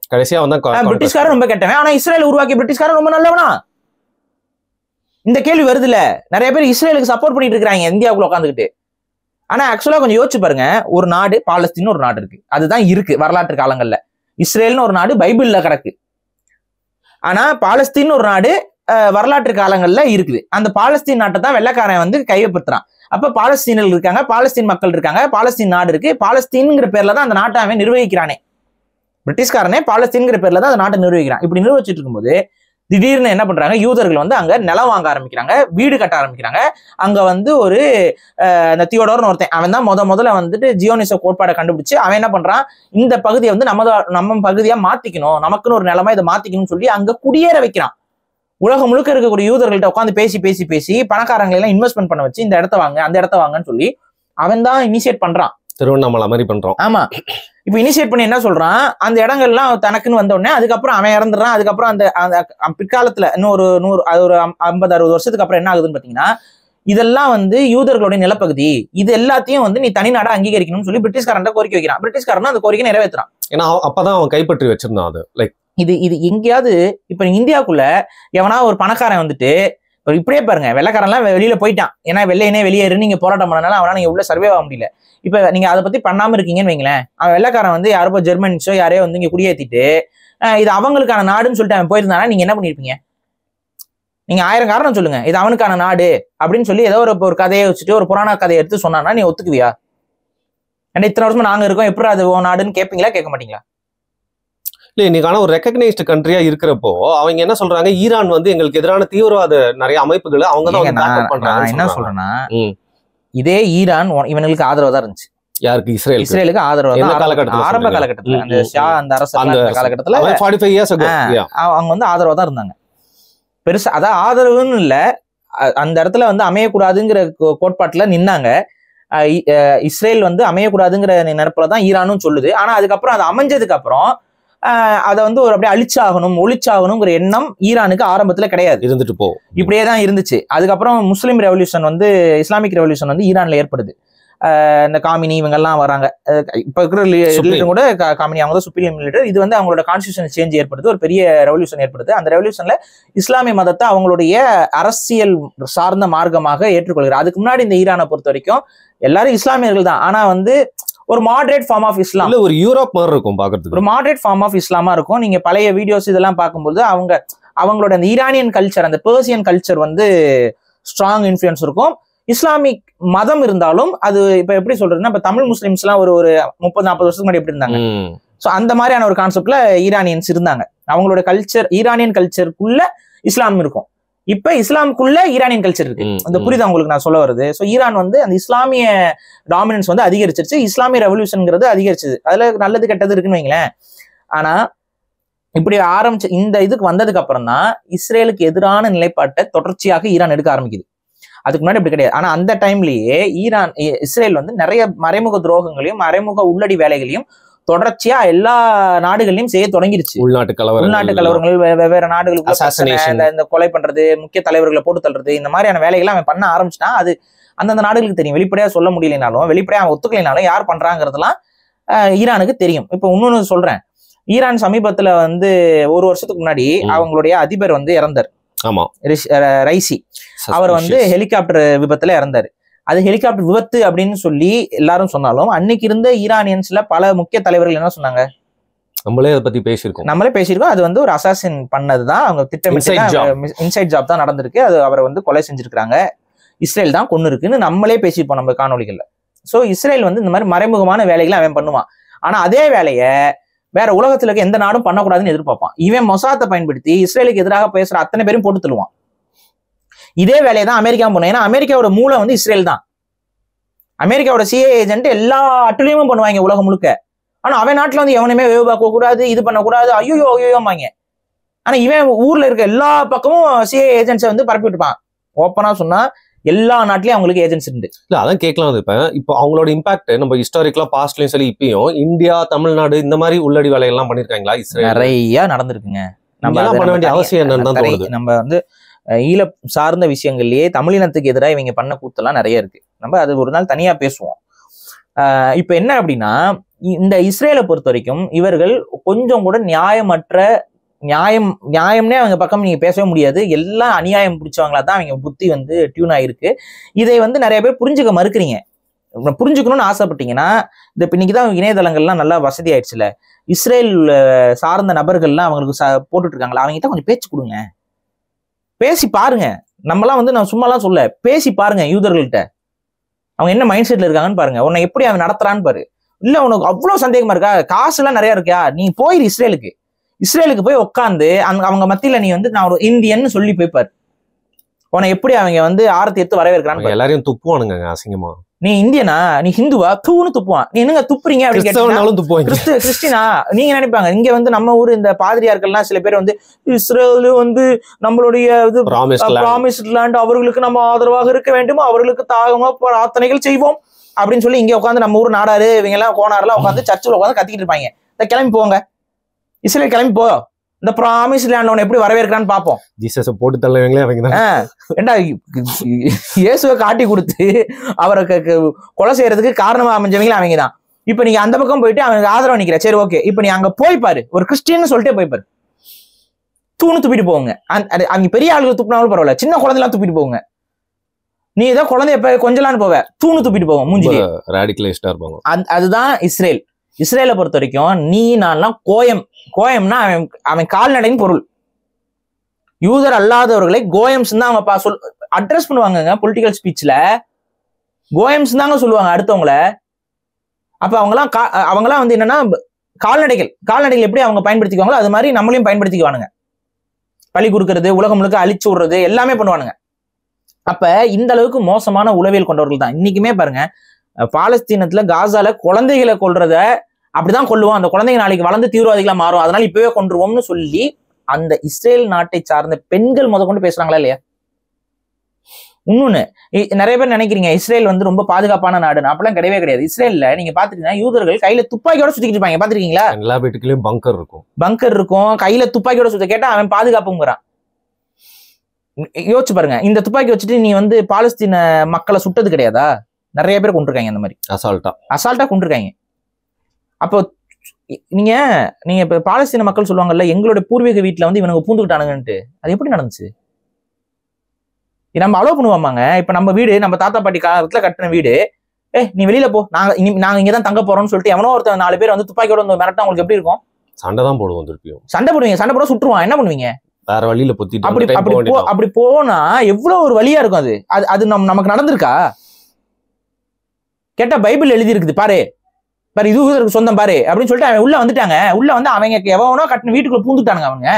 பிரிட்டிஷ்காரன் ரொம்ப கெட்டவன், ஆனா இஸ்ரேல் உருவாக்கிய பிரிட்டிஷ்காரன் ரொம்ப நல்லவனா? இந்த கேள்வி வருது இல்ல. நிறைய பேர் இஸ்ரேலுக்கு சப்போர்ட் பண்ணிட்டு இருக்காங்க இந்தியாவுக்குள்ள உட்காந்துக்கிட்டு. ஆனா ஆக்சுவலா கொஞ்சம் யோசிச்சு பாருங்க, ஒரு நாடு பாலஸ்தீன் ஒரு நாடு இருக்கு, அதுதான் இருக்கு வரலாற்று காலங்கள்ல. இஸ்ரேல்னு ஒரு நாடு பைபிள்ல கிடக்கு. ஆனா பாலஸ்தீன் ஒரு நாடு வரலாற்று காலங்கள்ல இருக்குது. அந்த பாலஸ்தீன் நாட்டை தான் வெள்ளைக்காரன் வந்து கையப்படுத்துறான். அப்ப பாலஸ்தீனில் இருக்காங்க, பாலஸ்தீன் மக்கள் இருக்காங்க, பாலஸ்தீன் நாடு இருக்கு. பாலஸ்தீன்ங்கிற பேர்ல தான் அந்த நாட்டை அவன் நிர்வகிக்கிறானே. பிரிட்டிஷ்காரனே பாலஸ்தீன்ங்கிற பேர்ல தான் அந்த நாட்டை நிர்வகிக்கிறான். இப்படி நிர்வகிச்சுட்டு இருக்கும்போது திடீர்னு என்ன பண்றாங்க, யூதர்கள் வந்து அங்க நிலம் வாங்க ஆரம்பிக்கிறாங்க, வீடு கட்ட ஆரம்பிக்கிறாங்க. அங்க வந்து ஒரு இந்த தியோடோர்னு ஒருத்தன், அவன் தான் முதல்ல வந்துட்டு ஜியோனிச கோட்பாடை கண்டுபிடிச்சு அவன் என்ன பண்றான், இந்த பகுதியை வந்து நம்ம பகுதியா மாத்திக்கணும், நமக்குன்னு ஒரு நிலமா இதை மாத்திக்கணும்னு சொல்லி அங்க குடியேற வைக்கிறான். உலகம் முழுக்க இருக்கக்கூடிய யூதர்கள்ட்ட உட்காந்து பேசி பணக்காரங்களை எல்லாம் இன்வெஸ்ட்மெண்ட் பண்ண வச்சு இந்த இடத்த வாங்க அந்த இடத்த வாங்கன்னு சொல்லி அவன் தான் இனிஷியேட் பண்றான். திருவண்ணாமலை மாதிரி பண்றான். ஆமா, இப்ப இனிஷியேட் பண்ணி என்ன சொல்றான், அந்த இடங்கள்லாம் தனக்குன்னு வந்த உடனே அதுக்கப்புறம் அவன் இறந்துடுறான். அதுக்கப்புறம் அந்த பிற்காலத்துல இன்னும் ஒரு 50-60 வருஷத்துக்கு அப்புறம் என்ன ஆகுதுன்னு பாத்தீங்கன்னா, இதெல்லாம் வந்து யூதர்களுடைய நிலப்பகுதி, இது எல்லாத்தையும் வந்து நீ தனிநாடா அங்கீகரிக்கணும்னு சொல்லி பிரிட்டிஷ்காரன் கோரிக்கை வைக்கிறான். பிரிட்டிஷ்காரன் அந்த கோரிக்கை நிறைவேற்றுறான். ஏன்னா அப்பதான் அவன் கைப்பற்றி வச்சிருந்தான். அது லைக் இது எங்கேயாவது இப்ப இந்தியாவுக்குள்ள எவனா ஒரு பணக்காரன் வந்துட்டு இப்படியே பாருங்க, வெள்ளைக்காரன்லாம் வெளியில போயிட்டான், ஏன்னா வெள்ளையனே வெளியேறு நீங்க போராட்டம் பண்ணனால அவனால நீங்க உள்ள சர்வே ஆக முடியல. இப்ப நீங்க அதை பத்தி பண்ணாம இருக்கீங்கன்னு வைங்களேன், அவன் வெள்ளைக்காரன் வந்து யாரோ ஜெர்மன்ஸோ யாரையோ வந்து இங்க குடியேற்றிட்டு இது அவங்களுக்கான நாடுன்னு சொல்லிட்டு அவன் போயிருந்தானா நீங்க என்ன பண்ணிருப்பீங்க? நீங்க 1000 காரணம் சொல்லுங்க, இது அவனுக்கான நாடு அப்படின்னு சொல்லி ஏதோ ஒரு கதையை வச்சுட்டு ஒரு புராண கதையை எடுத்து சொன்னானா நீ ஒத்துக்குவியா? ஏன்னா இத்தனை வருஷமா நாங்க இருக்கோம், எப்படி அது நாடுன்னு கேட்பீங்களா கேட்க மாட்டீங்களா? இல்ல, இன்னைக்கான ஒரு ரெகக்னைஸ்டு கண்ட்ரியா இருக்கிறப்போ அவங்க என்ன சொல்றாங்க, ஈரான் வந்து எங்களுக்கு எதிரான தீவிரவாத நிறைய அமைப்புகளை அவங்க தான் என்ன சொல்றேன்னா, இதே ஈரான் இவனுக்கு ஆதரவா தான் இருந்துச்சு. யாருக்கு? இஸ்ரேலுக்கு ஆதரவா தான் ஆரம்ப காலகட்டத்துல, அந்த ஷா அந்த அரசு காலகட்டத்துல 45 years ago அவங்க வந்து ஆதரவா தான் இருந்தாங்க. பெருசா அதான் ஆதரவுன்னு இல்ல, அந்த இடத்துல வந்து அமையக்கூடாதுங்கிற கோட்பாட்டுல நின்னாங்க. இஸ்ரேல் வந்து அமையக்கூடாதுங்கிற நினைப்புலதான் ஈரானும் சொல்லுது. ஆனா அதுக்கப்புறம் அது அமைஞ்சதுக்கு அப்புறம் அதை வந்து ஒரு அப்படியே ஒழிச்சாகணுங்கிற எண்ணம் ஈரானுக்கு ஆரம்பத்துல கிடையாது, இருந்துட்டு போ இப்படியே தான் இருந்துச்சு. அதுக்கப்புறம் முஸ்லீம் ரெவல்யூஷன் வந்து இஸ்லாமிக் ரெவல்யூஷன் வந்து ஈரான்ல ஏற்படுது. இந்த காமினி இவங்கெல்லாம் வராங்க. இப்ப இருக்கிற லீடரும் கூட காமினி, அவங்க தான் சுப்ரீம் லீடர். இது வந்து அவங்களோட கான்ஸ்டியூஷன் சேஞ்ச் ஏற்படுது, ஒரு பெரிய ரெவல்யூஷன் ஏற்படுது. அந்த ரெவல்யூஷன்ல இஸ்லாமிய மதத்தை அவங்களுடைய அரசியல் சார்ந்த மார்க்கமாக ஏற்றுக்கொள்கிறார். அதுக்கு முன்னாடி இந்த ஈரானை பொறுத்த வரைக்கும் எல்லாரும் இஸ்லாமியர்கள் தான், ஆனா வந்து ஒரு மாடரேட் ஃபார்ம் ஆஃப் இஸ்லாம், ஒரு யூரோப் மாதிரி இருக்கும் பாக்குறதுக்கு, ஒரு மாடரேட் ஃபார்ம் ஆஃப் இஸ்லாமா இருக்கும். நீங்க பழைய வீடியோஸ் இதெல்லாம் பார்க்கும்போது அவங்களோட அந்த ஈரானியன் கல்ச்சர், அந்த பெர்சியன் கல்ச்சர் வந்து ஸ்ட்ராங் இன்ஃப்ளூயன்ஸ் இருக்கும். இஸ்லாமிக் மதம் இருந்தாலும் அது இப்ப எப்படி சொல்றதுன்னா, இப்ப தமிழ் முஸ்லிம்ஸ் எல்லாம் ஒரு 30-40 வருஷத்துக்கு முன்னாடி எப்படி இருந்தாங்க, சோ அந்த மாதிரியான ஒரு கான்செப்ட்ல ஈரானியன்ஸ் இருந்தாங்க. அவங்களோட கல்ச்சர், ஈரானியன் கல்ச்சருக்குள்ள இஸ்லாம் இருக்கும். இப்ப இஸ்லாமுக்குள்ள ஈரானியன் கல்ச்சர் இருக்கு. அந்த புரியுதா உங்களுக்கு நான் சொல்ல வருது? சோ ஈரான் வந்து அந்த இஸ்லாமிய டாமினன்ஸ் வந்து அதிகரிச்சிருச்சு, இஸ்லாமிய ரெவல்யூஷன்ங்கிறது அதிகரிச்சது. அதுல நல்லது கெட்டது இருக்குன்னு வைங்களேன். ஆனா இப்படி ஆரம்பிச்சு இந்த இதுக்கு வந்ததுக்கு அப்புறம் தான் இஸ்ரேலுக்கு எதிரான நிலைப்பாட்டை தொடர்ச்சியாக ஈரான் எடுக்க ஆரம்பிக்குது. அதுக்கு முன்னாடி அப்படி கிடையாது. ஆனா அந்த டைம்லயே இஸ்ரேல் வந்து நிறைய மறைமுக துரோகங்களையும் மறைமுக உள்ளடி வேலைகளையும் தொடர்ச்சியா எல்லா நாடுகளையும் செய்ய தொடங்கிருச்சு. உள்நாட்டு கலவரங்கள், வெவ்வேறு நாடுகளுக்கு இந்த கொலை பண்றது, முக்கிய தலைவர்களை போட்டு தள்ளுறது, இந்த மாதிரியான வேலைகளை அவன் பண்ண ஆரம்பிச்சுட்டான். அது அந்தந்த நாடுகளுக்கு தெரியும். வெளிப்படையா சொல்ல முடியலைனாலும், வெளிப்படையா அவன் ஒத்துக்கலைனாலும் யார் பண்றாங்கிறதுலாம் ஈரானுக்கு தெரியும். இப்ப இன்னொன்னு சொல்றேன், ஈரான் சமீபத்துல வந்து 1 வருஷத்துக்கு முன்னாடி அவங்களுடைய அதிபர் வந்து இறந்தார். ஆமா, ரைசி. அவர் வந்து ஹெலிகாப்டர் விபத்துல இறந்தாரு. அது ஹெலிகாப்டர் விபத்து அப்படின்னு சொல்லி எல்லாரும் சொன்னாலும் அன்னைக்கு இருந்த ஈரானியன்ஸ்ல பல முக்கிய தலைவர்கள் என்ன சொன்னாங்க, நம்மளே அதை பத்தி பேசியிருக்கோம், அது வந்து ஒரு அசாசின் பண்ணதுதான், அவங்க திட்டமிட்டு இன்சைட் ஜாப் தான் நடந்திருக்கு, அது அவரை வந்து கொலை செஞ்சிருக்காங்க, இஸ்ரேல் தான் கொண்டு இருக்குன்னு நம்மளே பேசிப்போம் நம்ம காணொலிகள்ல. சோ இஸ்ரேல் வந்து இந்த மாதிரி மறைமுகமான வேலைகளை அவன் பண்ணுவான். ஆனா அதே வேலையை வேற உலகத்துல இருக்க எந்த நாடும் பண்ணக்கூடாதுன்னு எதிர்பார்ப்பான். இவன் மொசாத்தை பயன்படுத்தி இஸ்ரேலுக்கு எதிராக பேசுற அத்தனை பேரும் போட்டு தள்ளுவான். இதே வேலையை தான் அமெரிக்கா பண்ணும். ஏன்னா அமெரிக்காவோட மூளை வந்து இஸ்ரேல் தான். அமெரிக்காவோட சிஏ ஏஜென்ட் எல்லா அட்டுலையும் பண்ணுவாங்க உலகம் முழுக்க. ஆனா அவன் நாட்டுல வந்து எவனுமே வேவு பார்க்க கூடாது, இது பண்ணக்கூடாது, ஐயோமாங்க. ஆனா இவன் ஊர்ல இருக்க எல்லா பக்கமும் சிஏ ஏஜென்ட்ஸை வந்து பரப்பி விட்டுப்பான். ஓப்பனா சொன்னா எல்லா நாட்டிலயும் அவங்களுக்கு ஏஜென்சி இருந்து. இல்ல அதான் கேட்கலாம். இப்போ அவங்களோட இம்பாக்ட் நம்ம ஹிஸ்டாரிக்கலா பாஸ்ட்லயும் சரி இப்பயும் இந்தியா, தமிழ்நாடு இந்த மாதிரி உள்ளடி வேலைகள்லாம் பண்ணிருக்காங்களா? இஸ்ரேல் நிறைய நடந்திருக்குங்க. நம்ம பண்ண வேண்டிய அவசியம் என்னன்னு நம்ம வந்து ஈழ சார்ந்த விஷயங்கள்லயே தமிழினத்துக்கு எதிராக இவங்க பண்ண கூத்தெல்லாம் நிறைய இருக்கு. நம்ம அது ஒரு நாள் தனியா பேசுவோம். இப்ப என்ன அப்படின்னா, இந்த இஸ்ரேலை பொறுத்த வரைக்கும் இவர்கள் கொஞ்சம் கூட நியாயம்னே அவங்க பக்கம் நீங்க பேசவே முடியாது. எல்லாம் அநியாயம் பிடிச்சவங்களா தான் அவங்க புத்தி வந்து டியூன் ஆயிருக்கு. இதை வந்து நிறைய பேர் புரிஞ்சுக்க மறுக்கிறீங்க. புரிஞ்சுக்கணும்னு ஆசைப்பட்டீங்கன்னா, இந்த இன்னைக்குதான் இணையதளங்கள்லாம் நல்லா வசதி ஆயிடுச்சுல, இஸ்ரேல் சார்ந்த நபர்கள்லாம் அவங்களுக்கு போட்டுட்டு இருக்காங்களா, அவங்க தான் கொஞ்சம் பேச்சு கொடுங்க. பேசி பாருங்க. நம்மலாம் வந்து நான் சும்மாலாம் சொல்ல, பேசி பாருங்க யூதர்கள்ட்ட அவங்க என்ன மைண்ட் செட்ல இருக்காங்கன்னு பாருங்க. உன்னை எப்படி அவன் நடத்துறான்னு பாரு. இல்ல உனக்கு அவ்வளவு சந்தேகமா இருக்கா, காசு எல்லாம் நிறைய இருக்கா, நீ போயிரு இஸ்ரேலுக்கு போய் உட்காந்து அவங்க மத்தியில நீ வந்து நான் ஒரு இந்தியன்னு சொல்லி போய்ப்பாரு. உன்னை எப்படி அவங்க வந்து ஆரத்தி எடுத்து வரவேற்கிறான்னு. எல்லாரையும் துப்புவானுங்க அசிங்கமா. நீ இந்தியனா, நீ ஹிந்துவா, தூன்னு துப்புவான். நீ என்னங்க துப்புறீங்க அப்படின்னு கேட்டா கிறிஸ்டினா நீங்க நினைப்பாங்க. இங்க வந்து நம்ம ஊர் இந்த பாதிரியார்கள்லாம் சில பேர் வந்து இஸ்ரேல் வந்து நம்மளுடைய இது ப்ராமிஸ்ட் லேண்ட், அவர்களுக்கு நம்ம ஆதரவாக இருக்க வேண்டும், அவர்களுக்கு தாகமா பிரார்த்தனைகள் செய்வோம் அப்படின்னு சொல்லி இங்க உட்காந்து நம்ம ஊர் நாடாரு இவங்க எல்லாம் கோனாரெல்லாம் உட்காந்து சர்ச்சில் உட்காந்து கத்திக்கிட்டு இருப்பாங்க. இந்த கிளம்பி போங்க, இஸ்ரேல் கிளம்பி போ, இந்த ப்ராமிஸ் லேண்ட் உன்னை எப்படி வரவேற்கிறான்னு பார்ப்போம். ஜீசஸை போட்டு தள்ளவங்களே அவங்க தான். ஏண்டா இயேசுவை காட்டி கொடுத்து அவரை கொலை செய்யறதுக்கு காரணமா அமைஞ்சவங்களே அவங்க தான். இப்ப நீங்க அந்த பக்கம் போயிட்டு அவனுக்கு ஆதரவு நிக்கிற, சரி ஓகே, இப்ப நீ அங்க போய் பாரு, ஒரு கிறிஸ்டின்னு சொல்லிட்டே போய் பாரு, தூணு துப்பிட்டு போங்க. அவங்க பெரிய ஆளுகள் துப்பினாலும் பரவாயில்ல, சின்ன குழந்தைலாம் துப்பிட்டு போங்க. நீ ஏதோ குழந்தை எப்ப கொஞ்சலான்னு போவ, தூணு துப்பிட்டு போவோம் மூஞ்சி. அதுதான் இஸ்ரேல். இஸ்ரேலை பொறுத்த வரைக்கும் நீ நான்லாம் கோயம்னா அவன் கால்நடைன்னு பொருள். யூதர் அல்லாதவர்களை கோயம்ஸ் தான் அவங்க அட்ரஸ் பண்ணுவாங்க பொலிட்டிக்கல் ஸ்பீச்ல. கோயம்ஸ் தாங்க சொல்லுவாங்க அடுத்தவங்கள. அப்ப அவங்கலாம் வந்து என்னன்னா கால்நடைகள் எப்படி அவங்க பயன்படுத்திக்குவாங்களோ அது மாதிரி நம்மளையும் பயன்படுத்திக்குவானுங்க. பழி கொடுக்கறது, உலகம் முழுக்க அழிச்சு விடுறது எல்லாமே பண்ணுவானுங்க. அப்ப இந்த அளவுக்கு மோசமான உளவியல் கொண்டவர்கள் தான் இன்னைக்குமே பாருங்க. பாலஸ்தீனத்துல காசால குழந்தைகளை கொல்றத அப்படிதான் கொல்லுவோம், அந்த குழந்தைங்க நாளைக்கு வளர்ந்து தீவிரவாதிகளா மாறும், அதனால இப்பவே கொண்டுருவோம்னு சொல்லி அந்த இஸ்ரேல் நாட்டை சார்ந்த பெண்கள் கொண்டு பேசுறாங்களா இல்லையா? இன்னொன்னு நிறைய பேர் நினைக்கிறீங்க இஸ்ரேல் வந்து ரொம்ப பாதுகாப்பான நாடுன்னு. அப்பெல்லாம் கிடையவே கிடையாது. இஸ்ரேல்ல நீங்க பாத்துட்டீங்கன்னா யூதர்கள் கையில துப்பாக்கியோட சுத்திக்கிட்டு இருப்பாங்க. பாத்துருக்கீங்களா? எல்லா வீட்டுக்குள்ளயும் பங்கர் இருக்கும், கையில துப்பாக்கியோட சுத்த. கேட்டா அவன் பாதுகாப்புங்கிறான். யோசிச்சு பாருங்க, இந்த துப்பாக்கி வச்சுட்டு நீ வந்து பாலஸ்தீன மக்களை சுட்டது கிடையாதா? நிறைய பேர் கொண்டிருக்காங்க அந்த மாதிரி அசால்ட்டா கொண்டிருக்காங்க. அப்போ நீங்க இப்ப பாலஸ்தீன மக்கள் சொல்லுவாங்கல்ல, எங்களுடைய பூர்வீக வீட்டுல வந்து இவனுக்கு பூந்துக்கிட்டானுங்கன்ட்டு. அது எப்படி நடந்துச்சு? நம்ம அலோவ் பண்ணுவாமாங்க? இப்ப நம்ம வீடு, நம்ம தாத்தா பாட்டி காலத்துல கட்டின வீடு, நீ வெளியில போ, நாங்க இங்கதான் தங்க போறோம்னு சொல்லிட்டு எவனோ ஒருத்தர் 4 பேர் வந்து துப்பாக்கியோட வந்து மிரட்டா உங்களுக்கு எப்படி இருக்கும்? சண்டை தான் போடுவோம், திருப்பியும் சண்டை போடுவீங்க. சண்டை போட சுட்டுருவான். என்ன பண்ணுவீங்க? வேற வழியில பொத்திட்டு அப்படி போனா எவ்வளவு ஒரு வழியா இருக்கும். அது நமக்கு நடந்திருக்கா? கேட்டா பைபிள் எழுதி இருக்குது பாரு, இது யூதருக்கு சொந்தம் பாரு அப்படின்னு சொல்லிட்டு அவன் உள்ள வந்துட்டாங்க. உள்ள வந்து அவங்க எவனோ கட்டின வீட்டுக்குள்ள பூந்துட்டானுங்க அவங்க.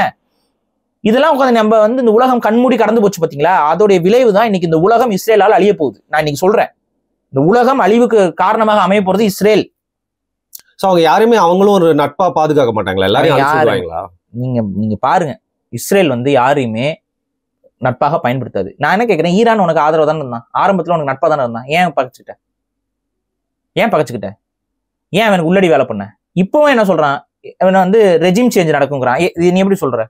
இதெல்லாம் உட்காந்து நம்ம வந்து இந்த உலகம் கண்மூடி கடந்து போச்சு பாத்தீங்களா? அதோடைய விளைவு தான் இன்னைக்கு இந்த உலகம் இஸ்ரேலால் அழிய போகுது. நான் இன்னைக்கு சொல்றேன், இந்த உலகம் அழிவுக்கு காரணமாக அமைய போறது இஸ்ரேல். அவங்க யாருமே அவங்களும் ஒரு நட்பா பாதுகாக்க மாட்டாங்களா? எல்லாரும் நீங்க பாருங்க, இஸ்ரேல் வந்து யாரையுமே நட்பாக பயன்படுத்தாது. நான் என்ன கேட்கிறேன், ஈரான் உனக்கு ஆதரவு தானே இருந்தான், ஆரம்பத்துல உனக்கு நட்பா தானே இருந்தான், ஏன் பகச்சுக்கிட்ட? ஏன் அவனுக்கு உள்ளடி வேலை பண்ண? இப்பவும் என்ன சொல்றான், அவனை வந்து ரெஜிம் சேஞ்ச் நடக்குங்கிறான். நீ எப்படி சொல்ற?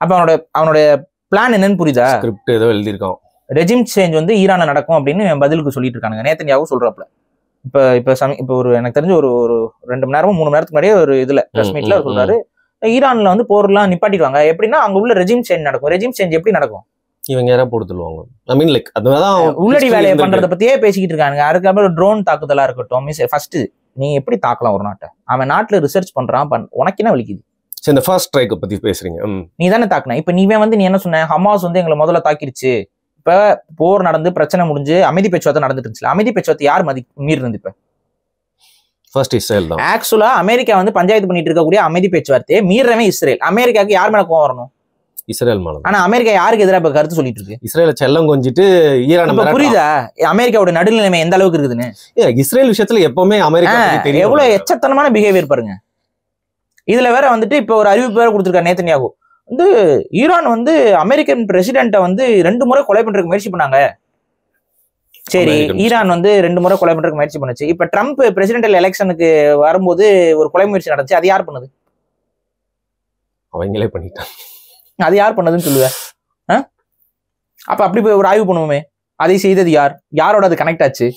அப்ப அவனுடைய பிளான் என்னன்னு புரியுதா? ஸ்கிரிப்ட் ஏதோ எழுதியிருக்கான். ரெஜிம் சேஞ்ச் வந்து ஈரான்ல நடக்கும் அப்படின்னு பதிலுக்கு சொல்லிட்டு இருக்கானுங்க. நேத்தன்யாவும் சொல்றாப்ல. இப்ப ஒரு எனக்கு தெரிஞ்ச ஒரு 2 மணி நேரமோ 3 மணி நேரத்துக்கு முன்னாடியே ஒரு இதுல பிரஸ் மீட்ல சொல்றாரு, ஈரான்ல வந்து போர்லாம் நிப்பாட்டிடுவாங்க. எப்படின்னா அங்க உள்ள ரெஜிம் சேஞ்ச் நடக்கும். ரெஜிம் சேஞ்ச் எப்படி நடக்கும்? இவங்க யாரா போடுத்துருவாங்க. ஐ மீன் லைக் அதுதான் உள்ளடி வேலையை பண்றத பத்தியே பேசிக்கிட்டு இருக்காங்க. அதுக்கப்புறம் ட்ரோன் தாக்குதலா இருக்கட்டும். ஃபர்ஸ்ட் நீ எப்படி தாக்கலாம் ஒரு நாட்டை? அவன் நாட்டுல ரிசர்ச் பண்றான், உனக்கு என்ன வலிக்குது? இந்த ஃபர்ஸ்ட் ஸ்ட்ரைக் பத்தி பேசுறீங்க. நீ தானே தாக்குன. இப்ப நீ வந்து நீ என்ன சொன்ன, ஹமாஸ் வந்து எங்களை முதல்ல தாக்கிருச்சு, இப்ப போர் நடந்து பிரச்சனை முடிஞ்சு அமைதி பேச்சுவார்த்தை நடந்துட்டு இருந்துச்சு. அமைதி பேச்சுவார்த்தை யார் மீறி இருந்து? இப்ப ஃபர்ஸ்ட் இஸ்ரேல் தான். ஆக்சுவலா அமெரிக்கா வந்து பஞ்சாயத்து பண்ணிட்டு இருக்கக்கூடிய அமைதி பேச்சுவார்த்தையை மீறவன் இஸ்ரேல். அமெரிக்காவுக்கு யார் மேல கோவம் வரணும்? இஸ்ரேல் மேல. ஆனா அமெரிக்கா யாருக்கு எதிராக கருத்து சொல்லிட்டு இருக்கு? இஸ்ரேல செல்லம் கொஞ்சிட்டு ஈரான். புரியுதா அமெரிக்காவோட நடுநிலைமை எந்த அளவுக்கு இருக்குதுன்னு? இஸ்ரேல் விஷயத்துல எப்பவுமே அமெரிக்கா எவ்வளவு எச்சத்தனமான பிஹேவியர் பாருங்க. இதுல வேற வந்துட்டு இப்ப ஒரு அறிவிப்பு வேற கொடுத்திருக்காரு நேத்தன்யாகு. வந்து ஈரான் வந்து அமெரிக்கன் பிரசிடென்ட்டை வந்து 2 முறை கொலை பண்றதுக்கு முயற்சி பண்ணாங்க. சரி, ஈரான் வந்து 2 முறை கொலை பண்றதுக்கு முயற்சி பண்ணுச்சு. இப்ப ட்ரம்ப் பிரசிடென்டல் எலெக்ஷனுக்கு வரும்போது ஒரு கொலை முயற்சி நடந்துச்சு. அது யார் பண்ணது? அவங்களே பண்ணிட்டாங்க. அது யார் பண்ணதுன்னு சொல்லுவ? அப்ப அப்படி போய் ஒரு ஆய்வு பண்ணுவோமே, அதை செய்தது யார்? யாரோட அது கனெக்ட் ஆச்சு?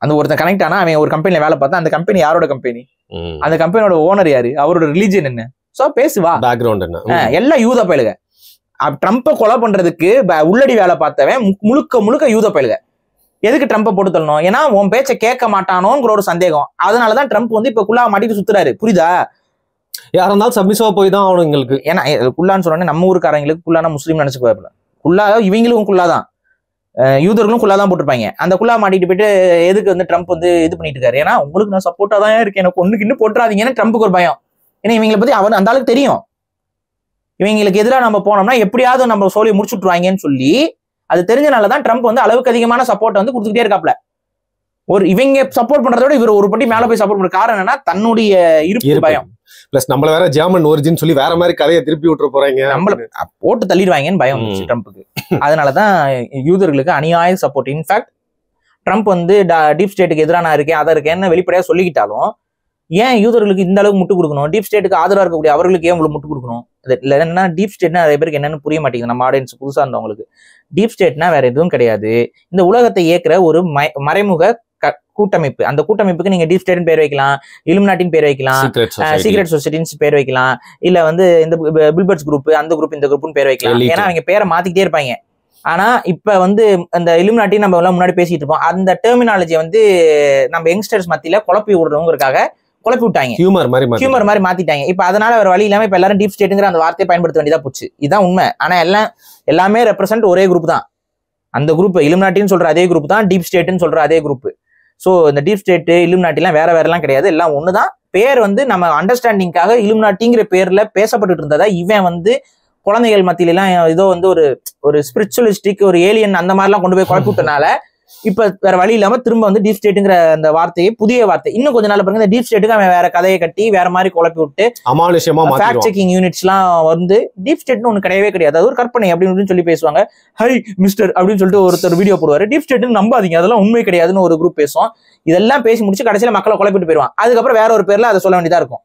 அந்த ஒருத்தன் கனெக்ட் ஆனா அவன் ஒரு கம்பெனில வேலை பார்த்தா அந்த கம்பெனி யாரோட கம்பெனி? அந்த கம்பெனியோட ஓனர் யாரு? அவரோட ரிலீஜன் என்ன? சோ பேசுவா, பேக்ரவுண்ட் என்ன? எல்லாம் யூத பயலுக. ட்ரம்ப்பை கொலை பண்றதுக்கு உள்ளடி வேலை பார்த்தவன் முழுக்க யூத பயலுக. எதுக்கு ட்ரம்ப்பை போட்டு தள்ளணும்? ஏன்னா உன் பேச்சை கேட்க மாட்டானோங்கிற ஒரு சந்தேகம். அதனாலதான் ட்ரம்ப் வந்து இப்ப குள்ளா மாட்டிட்டு சுத்துறாரு. புரியுதா? யாரா இருந்தாலும் சப்மிசிவா போய் தான் ஆகணும் எங்களுக்கு. ஏன்னா குல்லான்னு சொன்னோன்னே நம்ம ஊருக்காரங்களுக்கு குல்லானா முஸ்லீம் நினைச்சு போயிடல. குல்லா இவங்களுக்கும் குல்லாதான், யூதர்களும் குல்லா தான் போட்டிருப்பாங்க. அந்த குல்லா மாட்டிட்டு போயிட்டு எதுக்கு வந்து ட்ரம்ப் வந்து இது பண்ணிட்டு இருக்காரு, ஏன்னா உங்களுக்கு நான் சப்போர்ட்டா தான் இருக்கேன், எனக்கு ஒண்ணுக்கு இன்னும் போட்டுறாதீங்கன்னு ட்ரம்ப்புக்கு ஒரு பயம். ஏன்னா இவங்களை பத்தி அவன் அந்த ஆளுக்கு தெரியும், இவங்களுக்கு எதிராக நம்ம போனோம்னா எப்படியாவது நம்ம சோழியை முடிச்சுட்டுருவாங்கன்னு சொல்லி அது தெரிஞ்சனாலதான் ட்ரம்ப் வந்து அளவுக்கு அதிகமான சப்போர்ட் வந்து கொடுத்துக்கிட்டே இருக்காப்ல. ஒரு இவங்க சப்போர்ட் பண்றத விட இவர் ஒரு பட்டி மேல போய் சப்போர்ட் பண்ற காரணம் என்னன்னா தன்னுடைய இருப்பு பயம். பிளஸ் நம்மள வேற ஜெர்மன் ஒரிஜின் சொல்லி வேற மாதிரி கதையை திருப்பி விட்டுற போறாங்க, நம்மள போட்டு தள்ளிடுவாங்கன்னு பயம் வந்துச்சு ட்ரம்ப்புக்கு. அதனாலதான் யூதர்களுக்கு அநியாய சப்போர்ட். இன்ஃபேக்ட் ட்ரம்ப் வந்து டீப் ஸ்டேட்டுக்கு எதிராக நான் இருக்கேன் அதை இருக்கேன்னு வெளிப்படையா சொல்லிக்கிட்டாலும் ஏன் யூதர்களுக்கு இந்த அளவுக்கு முட்டு கொடுக்கணும், டீப் ஸ்டேட்டுக்கு ஆதரவா இருக்கக்கூடிய அவர்களுக்கு ஏன் உங்களுக்கு முட்டு கொடுக்கணும்? இல்லைன்னா டீப் ஸ்டேட்னா நிறைய பேருக்கு என்னன்னு புரிய மாட்டேங்குது நம்ம ஆடியன்ஸ் புதுசா இருந்தவங்களுக்கு. டீப் ஸ்டேட்னா வேற எதுவும் கிடையாது, இந்த உலகத்தை இயக்குற ஒரு மறைமுக கூட்டமைப்பு. அந்த கூட்டமைப்புக்கு நீங்க டீப் ஸ்டேட்னு பேர் வைக்கலாம், இலுமினாட்டின்னு பேர் வைக்கலாம், சீக்ரெட் சொசைட்டின்னு பேர் வைக்கலாம், இல்ல வந்து இந்த பில்பர்ட்ஸ் குரூப் அந்த குரூப் இந்த குரூப்னு பேர் வைக்கலாம். ஏன்னா அவங்க பேரை மாத்திக்கிட்டே இருப்பாங்க. ஆனா இப்ப வந்து அந்த இலுமினாட்டி நம்ம எல்லாம் முன்னாடி பேசிட்டு இருப்போம், அந்த டெர்மினாலஜியை வந்து நம்ம யங்ஸ்டர்ஸ் மத்தியில குழப்பி விடுறவங்களுக்காக குழப்பி விட்டாங்க, ஹியூமர் மாதிரி மாத்திட்டாங்க. இப்ப அதனால வேற வழி இல்லாம இப்ப எல்லாரும் டீப் ஸ்டேட்டுங்கிற அந்த வார்த்தையை பயன்படுத்த வேண்டியதா போச்சு. இதுதான் உண்மை. ஆனா எல்லாமே ரெப்ரசென்ட் ஒரே குரூப் தான். அந்த குரூப் இலுமினாட்டின்னு சொல்ற அதே குரூப் தான் டீப் ஸ்டேட்னு சொல்ற அதே குரூப். சோ இந்த டீப் ஸ்டேட் இலுமினாட்டிலாம் வேற வேறலாம் கிடையாது, எல்லாம் ஒண்ணுதான். பேர் வந்து நம்ம அண்டர்ஸ்டாண்டிங்காக இலுமினாட்டிங்கிற பேர்ல பேசப்பட்டு இருந்ததா இவன் வந்து குழந்தைகள் மத்தியில எல்லாம் ஏதோ வந்து ஒரு ஸ்பிரிச்சுவலிஸ்டிக் ஒரு ஏலியன் அந்த மாதிரி எல்லாம் கொண்டு போய் குழப்பி விட்டனால இப்ப வேற வழி இல்லாம திரும்ப வந்து டீப் ஸ்டேட்டுங்கிற அந்த வார்த்தையை புதிய வார்த்தை இன்னும் கொஞ்ச நாள் பாருங்க இந்த டீப் ஸ்டேட்டுக்கு அவன் வேற கதையை கட்டி வேற மாதிரி குழப்பி விட்டு ஃபேக்ட் செக்கிங் யூனிட்ஸ் எல்லாம் வந்து டீப் ஸ்டேட்னு ஒண்ணு கிடையவே கிடையாது, அது ஒரு கற்பனை அப்படின்னு சொல்லி பேசுவாங்க. ஹை மிஸ்டர் அப்படின்னு சொல்லிட்டு ஒருத்தர் வீடியோ போடுவாரு, டீப் ஸ்டேட்னு நம்பாதீங்க அதெல்லாம் உண்மை கிடையாதுன்னு ஒரு குரூப் பேசுவோம். இதெல்லாம் பேசி முடிச்சு கடைசியில மக்களை குழப்பிட்டு போயிடுவான். அதுக்கப்புறம் வேற ஒரு பேர்ல அதை சொல்ல வேண்டியதா இருக்கும்.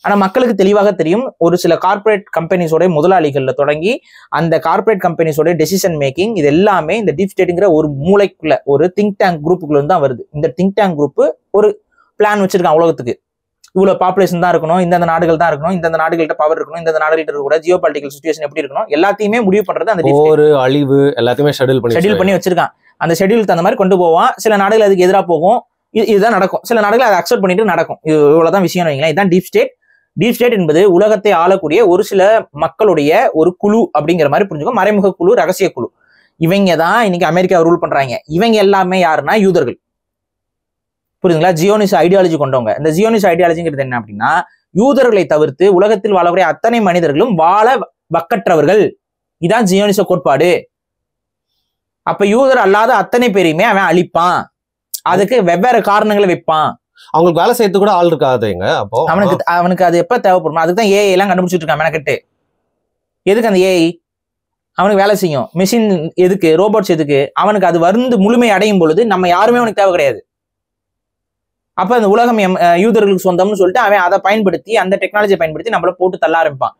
ஆனா மக்களுக்கு தெளிவாக தெரியும், ஒரு சில கார்பரேட் கம்பெனிஸோட முதலாளிகள்ல தொடங்கி அந்த கார்பரேட் கம்பெனிஸோட டெசிஷன் மேக்கிங் இது எல்லாமே இந்த டீப் ஸ்டேட்டுங்கிற ஒரு மூளைக்குள்ள ஒரு திங்க் டேங்க் குரூப்புக்குள்ள தான் வருது. இந்த திங்க் டேங்க் குரூப் ஒரு பிளான் வச்சிருக்கான் உலகத்துக்கு, இவ்வளவு பாப்புலேஷன் தான் இருக்கணும், இந்த நாடுகள் தான் இருக்கணும், இந்த நாடுகள்கிட்ட பவர் இருக்கணும், இந்த நாடுகள்கிட்ட இருக்க கூட ஜியோ பாலிட்டிகல் சிச்சுவேஷன் எப்படி இருக்கணும் எல்லாத்தையுமே முடிவு பண்றது அந்த ஒரு அழிவு எல்லாத்தையுமே ஷெட்யூல் பண்ணி வச்சிருக்கான். அந்த ஷெட்யூல் தகுந்த மாதிரி கொண்டு போவான். சில நாடுகள் அதுக்கு எதிராக போகும், இதுதான் நடக்கும். சில நாடுகள் அதை அக்செப்ட் பண்ணிட்டு நடக்கும். இவ்வளவுதான் விஷயம் வைங்களேன். இதுதான் டீப் ஸ்டேட். டீப் ஸ்டேட் என்பது உலகத்தை ஆளக்கூடிய ஒரு சில மக்களுடைய ஒரு குழு அப்படிங்கிற மாதிரி புரிஞ்சுக்கோ, மறைமுக குழு, ரகசிய குழு. இவங்க தான் இன்னைக்கு அமெரிக்கா ரூல் பண்றாங்க. இவங்க எல்லாமே யாருன்னா யூதர்கள், புரியுதுங்களா? ஜியோனிஸ் ஐடியாலஜி கொண்டவங்க. இந்த ஜியோனிஸ் ஐடியாலஜிங்கிறது என்ன அப்படின்னா யூதர்களை தவிர்த்து உலகத்தில் வாழக்கூடிய அத்தனை மனிதர்களும் வாழ வக்கற்றவர்கள். இதான் ஜியோனிச கோட்பாடு. அப்ப யூதர் அல்லாத அத்தனை பேரையுமே அவன் அழிப்பான், அதுக்கு வெவ்வேறு காரணங்களை வைப்பான். அவங்களுக்கு வேலை செய்யறது கூட ஆள் இருக்காதுங்க. அப்போ அவனுக்கு அது எப்ப தேவைப்படும்? அதுக்கு தான் ஏஐ எல்லாம் கண்டுபிடிச்சிட்டு இருக்கான் மெனக்கெட்டு. எதுக்கு அந்த ஏஐ அவனுக்கு வேலை செய்யும்? மிஷின் எதுக்கு? ரோபோட்ஸ் எதுக்கு? அவனுக்கு அது வந்து முழுமை அடையும் பொழுது நம்ம யாருமே அவனுக்கு தேவை கிடையாது. அப்ப அந்த உலகம் யூதர்களுக்கு சொந்தம்னு சொல்லிட்டு அவன் அதை பயன்படுத்தி அந்த டெக்னாலஜியை பயன்படுத்தி நம்மள போட்டு தள்ள ஆரம்பிப்பான்.